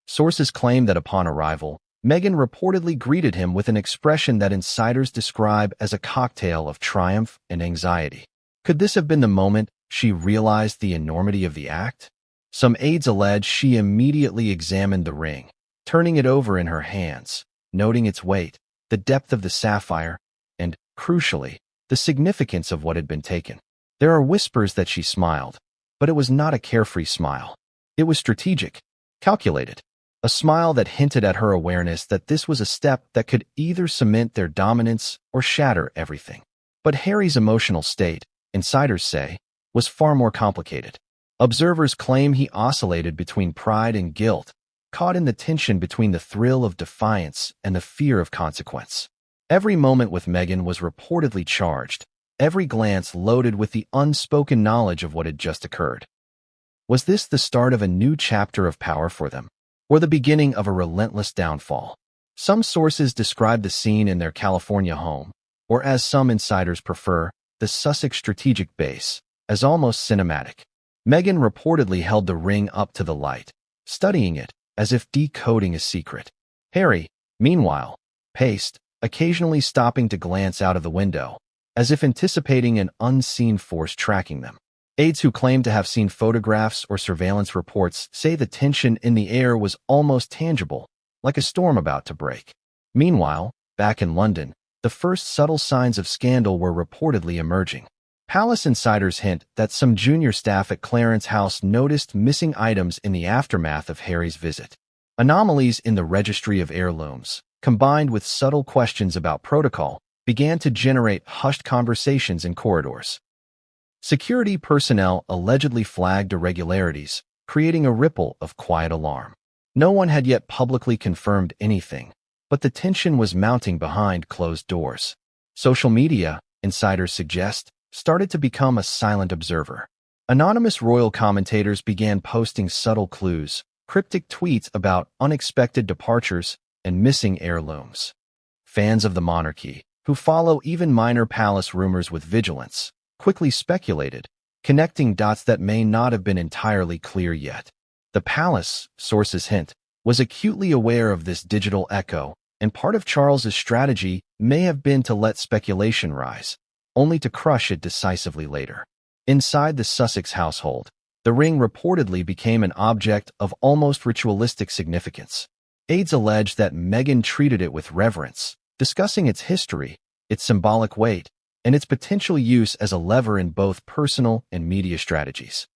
Sources claim that upon arrival, Meghan reportedly greeted him with an expression that insiders describe as a cocktail of triumph and anxiety. Could this have been the moment she realized the enormity of the act? Some aides allege she immediately examined the ring, turning it over in her hands, noting its weight, the depth of the sapphire, and, crucially, the significance of what had been taken. There are whispers that she smiled, but it was not a carefree smile. It was strategic, calculated, a smile that hinted at her awareness that this was a step that could either cement their dominance or shatter everything. But Harry's emotional state, insiders say, was far more complicated. Observers claim he oscillated between pride and guilt, caught in the tension between the thrill of defiance and the fear of consequence. Every moment with Meghan was reportedly charged, every glance loaded with the unspoken knowledge of what had just occurred. Was this the start of a new chapter of power for them, or the beginning of a relentless downfall? Some sources describe the scene in their California home, or as some insiders prefer, the Sussex strategic base, as almost cinematic. Meghan reportedly held the ring up to the light, studying it as if decoding a secret. Harry, meanwhile, paced, occasionally stopping to glance out of the window, as if anticipating an unseen force tracking them. Aides who claim to have seen photographs or surveillance reports say the tension in the air was almost tangible, like a storm about to break. Meanwhile, back in London, the first subtle signs of scandal were reportedly emerging. Palace insiders hint that some junior staff at Clarence House noticed missing items in the aftermath of Harry's visit. Anomalies in the registry of heirlooms, combined with subtle questions about protocol, began to generate hushed conversations in corridors. Security personnel allegedly flagged irregularities, creating a ripple of quiet alarm. No one had yet publicly confirmed anything, but the tension was mounting behind closed doors. Social media, insiders suggest, started to become a silent observer. Anonymous royal commentators began posting subtle clues, cryptic tweets about unexpected departures and missing heirlooms. Fans of the monarchy, who follow even minor palace rumors with vigilance, quickly speculated, connecting dots that may not have been entirely clear yet. The palace, sources hint, was acutely aware of this digital echo, and part of Charles's strategy may have been to let speculation rise, only to crush it decisively later. Inside the Sussex household, the ring reportedly became an object of almost ritualistic significance. Aides allege that Meghan treated it with reverence, discussing its history, its symbolic weight, and its potential use as a lever in both personal and media strategies.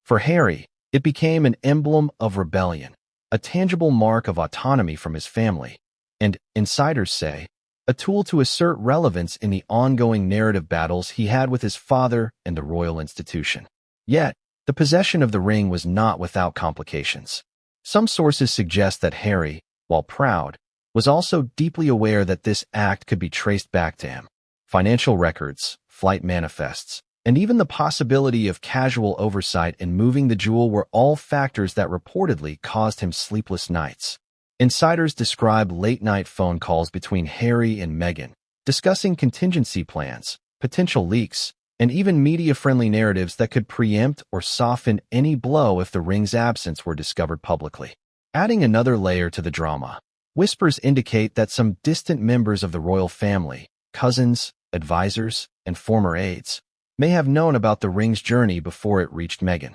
For Harry, it became an emblem of rebellion, a tangible mark of autonomy from his family, and, insiders say, a tool to assert relevance in the ongoing narrative battles he had with his father and the royal institution. Yet, the possession of the ring was not without complications. Some sources suggest that Harry, while proud, was also deeply aware that this act could be traced back to him. Financial records, flight manifests, and even the possibility of casual oversight in moving the jewel were all factors that reportedly caused him sleepless nights. Insiders describe late-night phone calls between Harry and Meghan, discussing contingency plans, potential leaks, and even media-friendly narratives that could preempt or soften any blow if the ring's absence were discovered publicly. Adding another layer to the drama, whispers indicate that some distant members of the royal family, cousins, advisors, and former aides, may have known about the ring's journey before it reached Meghan.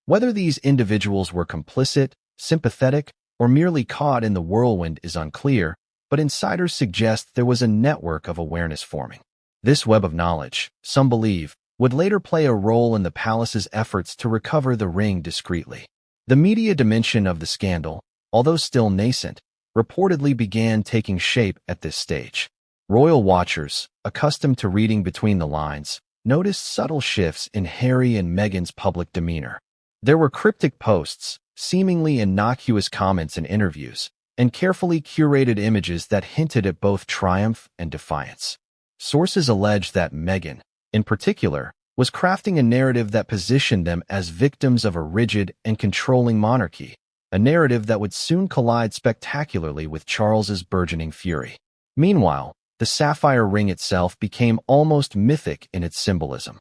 Whether these individuals were complicit, sympathetic, or merely caught in the whirlwind is unclear, but insiders suggest there was a network of awareness forming. This web of knowledge, some believe, would later play a role in the palace's efforts to recover the ring discreetly. The media dimension of the scandal, although still nascent, reportedly began taking shape at this stage. Royal watchers, accustomed to reading between the lines, noticed subtle shifts in Harry and Meghan's public demeanor. There were cryptic posts, seemingly innocuous comments in interviews, and carefully curated images that hinted at both triumph and defiance. Sources allege that Meghan, in particular, was crafting a narrative that positioned them as victims of a rigid and controlling monarchy, a narrative that would soon collide spectacularly with Charles's burgeoning fury. Meanwhile, the sapphire ring itself became almost mythic in its symbolism.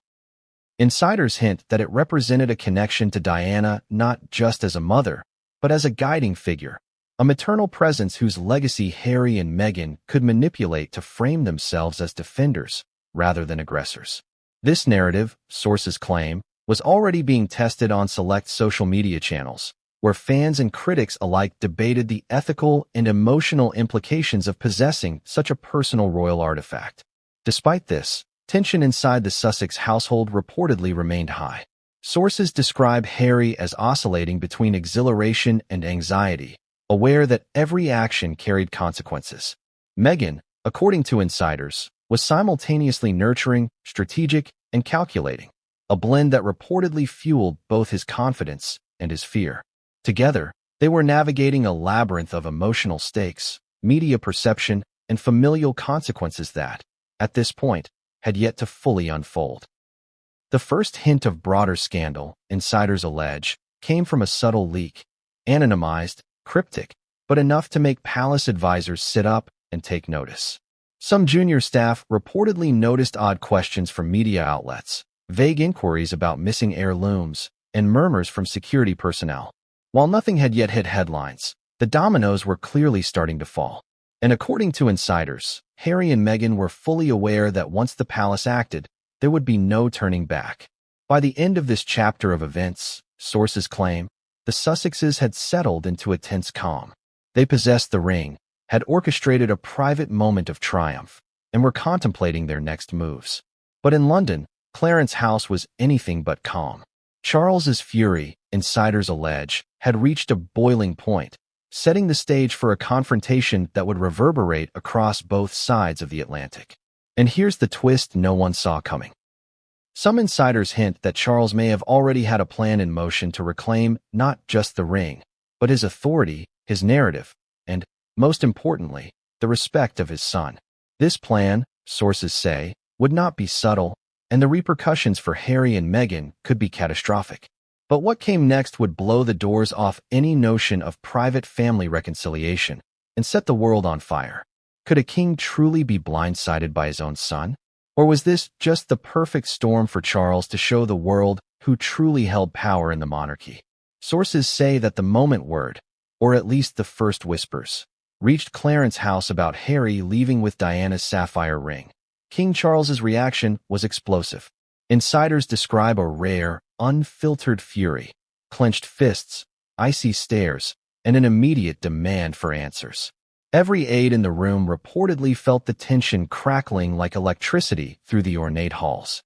Insiders hint that it represented a connection to Diana not just as a mother, but as a guiding figure, a maternal presence whose legacy Harry and Meghan could manipulate to frame themselves as defenders rather than aggressors. This narrative, sources claim, was already being tested on select social media channels, where fans and critics alike debated the ethical and emotional implications of possessing such a personal royal artifact. Despite this, tension inside the Sussex household reportedly remained high. Sources describe Harry as oscillating between exhilaration and anxiety, aware that every action carried consequences. Meghan, according to insiders, was simultaneously nurturing, strategic, and calculating, a blend that reportedly fueled both his confidence and his fear. Together, they were navigating a labyrinth of emotional stakes, media perception, and familial consequences that, at this point, had yet to fully unfold. The first hint of broader scandal, insiders allege, came from a subtle leak, anonymized, cryptic, but enough to make palace advisors sit up and take notice. Some junior staff reportedly noticed odd questions from media outlets, vague inquiries about missing heirlooms, and murmurs from security personnel. While nothing had yet hit headlines, the dominoes were clearly starting to fall. And according to insiders, Harry and Meghan were fully aware that once the palace acted, there would be no turning back. By the end of this chapter of events, sources claim, the Sussexes had settled into a tense calm. They possessed the ring, had orchestrated a private moment of triumph, and were contemplating their next moves. But in London, Clarence House was anything but calm. Charles's fury, insiders allege, had reached a boiling point, setting the stage for a confrontation that would reverberate across both sides of the Atlantic. And here's the twist no one saw coming. Some insiders hint that Charles may have already had a plan in motion to reclaim not just the ring, but his authority, his narrative, and, most importantly, the respect of his son. This plan, sources say, would not be subtle, and the repercussions for Harry and Meghan could be catastrophic. But what came next would blow the doors off any notion of private family reconciliation and set the world on fire. Could a king truly be blindsided by his own son? Or was this just the perfect storm for Charles to show the world who truly held power in the monarchy? Sources say that the moment word, or at least the first whispers, reached Clarence House about Harry leaving with Diana's sapphire ring. King Charles's reaction was explosive. Insiders describe a rare, unfiltered fury, clenched fists, icy stares, and an immediate demand for answers. Every aide in the room reportedly felt the tension crackling like electricity through the ornate halls.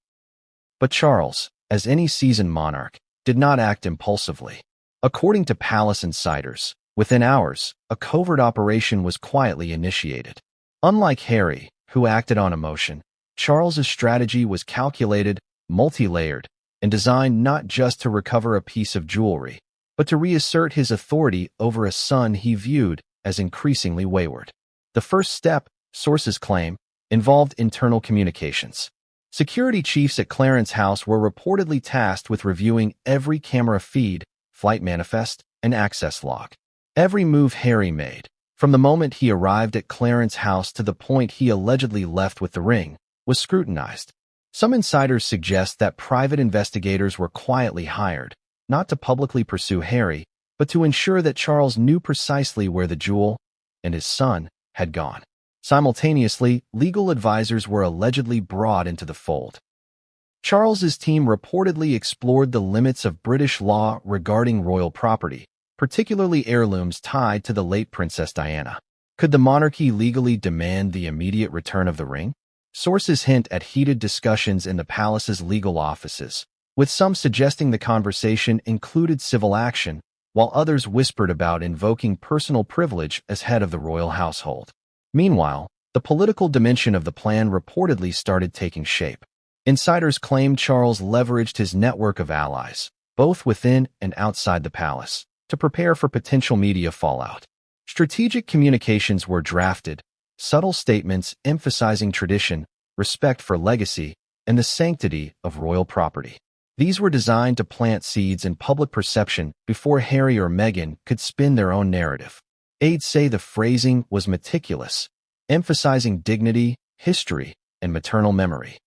But Charles, as any seasoned monarch, did not act impulsively. According to palace insiders, within hours, a covert operation was quietly initiated. Unlike Harry, who acted on emotion, Charles's strategy was calculated, multi-layered, and designed not just to recover a piece of jewelry, but to reassert his authority over a son he viewed as increasingly wayward. The first step, sources claim, involved internal communications. Security chiefs at Clarence House were reportedly tasked with reviewing every camera feed, flight manifest, and access log. Every move Harry made, from the moment he arrived at Clarence House to the point he allegedly left with the ring, was scrutinized. Some insiders suggest that private investigators were quietly hired, not to publicly pursue Harry, but to ensure that Charles knew precisely where the jewel and his son had gone. Simultaneously, legal advisors were allegedly brought into the fold. Charles's team reportedly explored the limits of British law regarding royal property, particularly heirlooms tied to the late Princess Diana. Could the monarchy legally demand the immediate return of the ring? Sources hint at heated discussions in the palace's legal offices, with some suggesting the conversation included civil action, while others whispered about invoking personal privilege as head of the royal household. Meanwhile, the political dimension of the plan reportedly started taking shape. Insiders claimed Charles leveraged his network of allies, both within and outside the palace, to prepare for potential media fallout. Strategic communications were drafted, subtle statements emphasizing tradition, respect for legacy, and the sanctity of royal property. These were designed to plant seeds in public perception before Harry or Meghan could spin their own narrative. Aides say the phrasing was meticulous, emphasizing dignity, history, and maternal memory.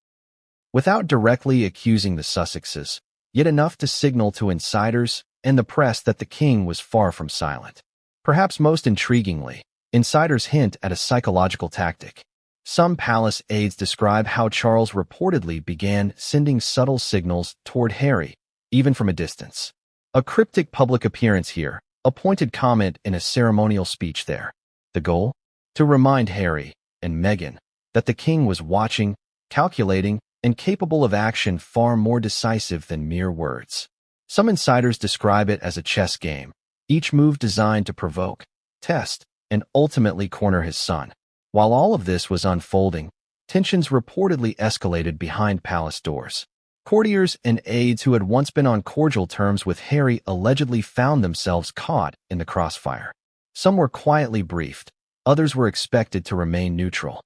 Without directly accusing the Sussexes, yet enough to signal to insiders and the press that the king was far from silent. Perhaps most intriguingly, insiders hint at a psychological tactic. Some palace aides describe how Charles reportedly began sending subtle signals toward Harry, even from a distance. A cryptic public appearance here, a pointed comment in a ceremonial speech there. The goal? To remind Harry and Meghan that the king was watching, calculating, and capable of action far more decisive than mere words. Some insiders describe it as a chess game, each move designed to provoke, test, and ultimately corner his son. While all of this was unfolding, tensions reportedly escalated behind palace doors. Courtiers and aides who had once been on cordial terms with Harry allegedly found themselves caught in the crossfire. Some were quietly briefed, others were expected to remain neutral.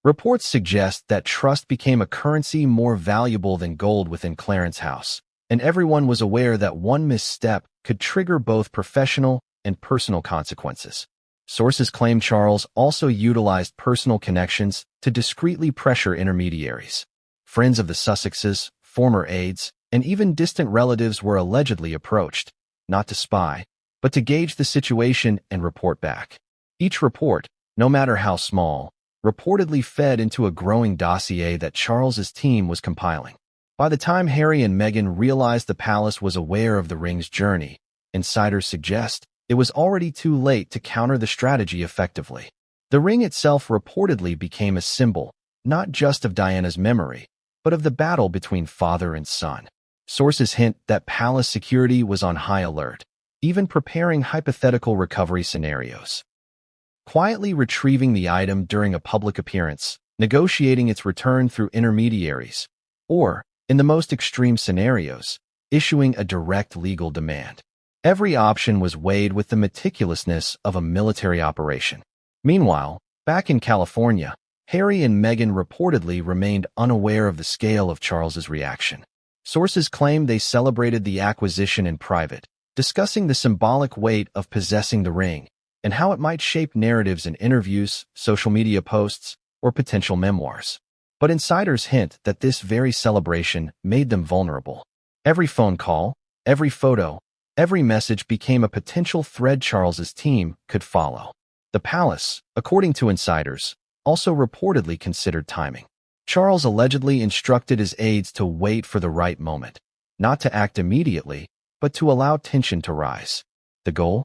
Reports suggest that trust became a currency more valuable than gold within Clarence House, and everyone was aware that one misstep could trigger both professional and personal consequences. Sources claim Charles also utilized personal connections to discreetly pressure intermediaries. Friends of the Sussexes, former aides, and even distant relatives were allegedly approached, not to spy, but to gauge the situation and report back. Each report, no matter how small, reportedly fed into a growing dossier that Charles's team was compiling. By the time Harry and Meghan realized the palace was aware of the ring's journey, insiders suggest it was already too late to counter the strategy effectively. The ring itself reportedly became a symbol, not just of Diana's memory, but of the battle between father and son. Sources hint that palace security was on high alert, even preparing hypothetical recovery scenarios. Quietly retrieving the item during a public appearance, negotiating its return through intermediaries, or, in the most extreme scenarios, issuing a direct legal demand. Every option was weighed with the meticulousness of a military operation. Meanwhile, back in California, Harry and Meghan reportedly remained unaware of the scale of Charles's reaction. Sources claim they celebrated the acquisition in private, discussing the symbolic weight of possessing the ring and how it might shape narratives in interviews, social media posts, or potential memoirs. But insiders hint that this very celebration made them vulnerable. Every phone call, every photo, every message became a potential thread Charles's team could follow. The palace, according to insiders, also reportedly considered timing. Charles allegedly instructed his aides to wait for the right moment, not to act immediately, but to allow tension to rise. The goal?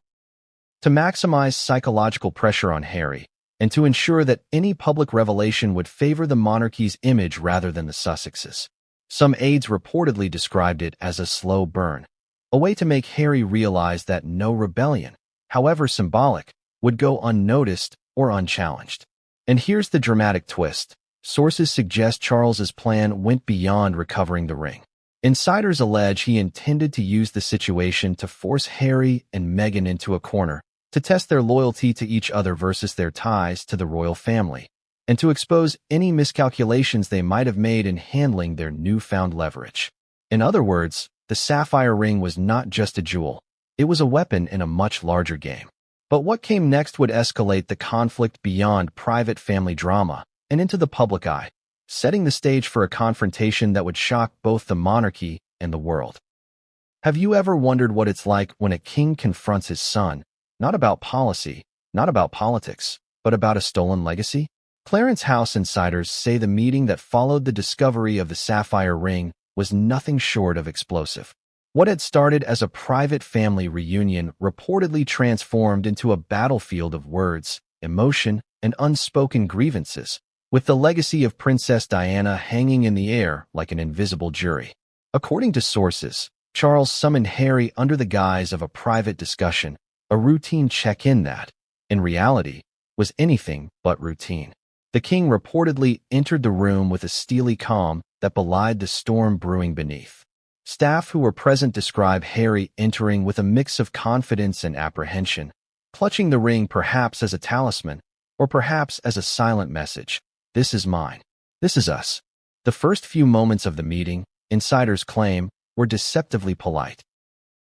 To maximize psychological pressure on Harry, and to ensure that any public revelation would favor the monarchy's image rather than the Sussexes. Some aides reportedly described it as a slow burn, a way to make Harry realize that no rebellion, however symbolic, would go unnoticed or unchallenged. And here's the dramatic twist. Sources suggest Charles's plan went beyond recovering the ring. Insiders allege he intended to use the situation to force Harry and Meghan into a corner, to test their loyalty to each other versus their ties to the royal family, and to expose any miscalculations they might have made in handling their newfound leverage. In other words, the Sapphire ring was not just a jewel, it was a weapon in a much larger game. But what came next would escalate the conflict beyond private family drama and into the public eye, setting the stage for a confrontation that would shock both the monarchy and the world. Have you ever wondered what it's like when a king confronts his son, not about policy, not about politics, but about a stolen legacy? Clarence House insiders say the meeting that followed the discovery of the Sapphire ring was nothing short of explosive. What had started as a private family reunion reportedly transformed into a battlefield of words, emotion, and unspoken grievances, with the legacy of Princess Diana hanging in the air like an invisible jury. According to sources, Charles summoned Harry under the guise of a private discussion, a routine check-in that, in reality, was anything but routine. The king reportedly entered the room with a steely calm that belied the storm brewing beneath. Staff who were present describe Harry entering with a mix of confidence and apprehension, clutching the ring perhaps as a talisman, or perhaps as a silent message. This is mine. This is us. The first few moments of the meeting, insiders claim, were deceptively polite.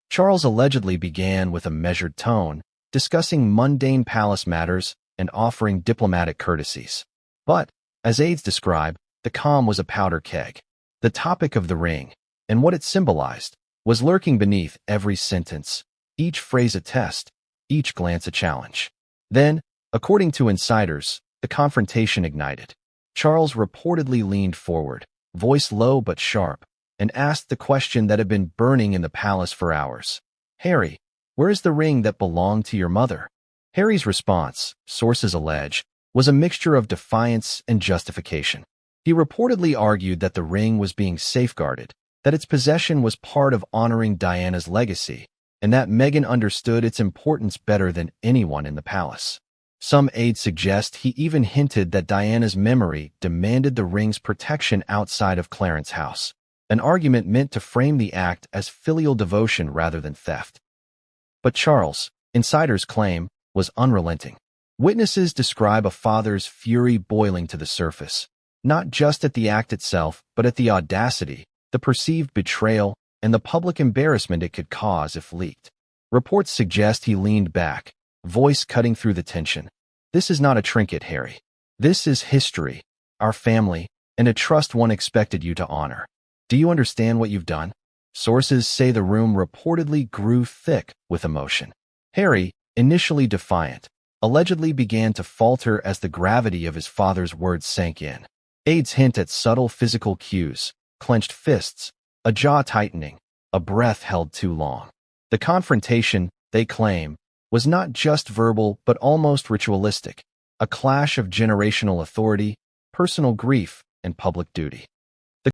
Charles allegedly began with a measured tone, discussing mundane palace matters and offering diplomatic courtesies. But, as aides describe, the calm was a powder keg. The topic of the ring, and what it symbolized, was lurking beneath every sentence, each phrase a test, each glance a challenge. Then, according to insiders, The confrontation ignited. Charles reportedly leaned forward, voice low but sharp, and asked the question that had been burning in the palace for hours. "Harry, where is the ring that belonged to your mother?" Harry's response, sources allege, was a mixture of defiance and justification. He reportedly argued that the ring was being safeguarded, that its possession was part of honoring Diana's legacy, and that Meghan understood its importance better than anyone in the palace. Some aides suggest he even hinted that Diana's memory demanded the ring's protection outside of Clarence House, an argument meant to frame the act as filial devotion rather than theft. But Charles, insiders claim, was unrelenting. Witnesses describe a father's fury boiling to the surface, not just at the act itself, but at the audacity, the perceived betrayal, and the public embarrassment it could cause if leaked. Reports suggest he leaned back, voice cutting through the tension. "This is not a trinket, Harry. This is history, our family, and a trust one expected you to honor. Do you understand what you've done?" Sources say the room reportedly grew thick with emotion. Harry, initially defiant, allegedly began to falter as the gravity of his father's words sank in. Aides hint at subtle physical cues, clenched fists, a jaw tightening, a breath held too long. The confrontation, they claim, was not just verbal but almost ritualistic, a clash of generational authority, personal grief, and public duty.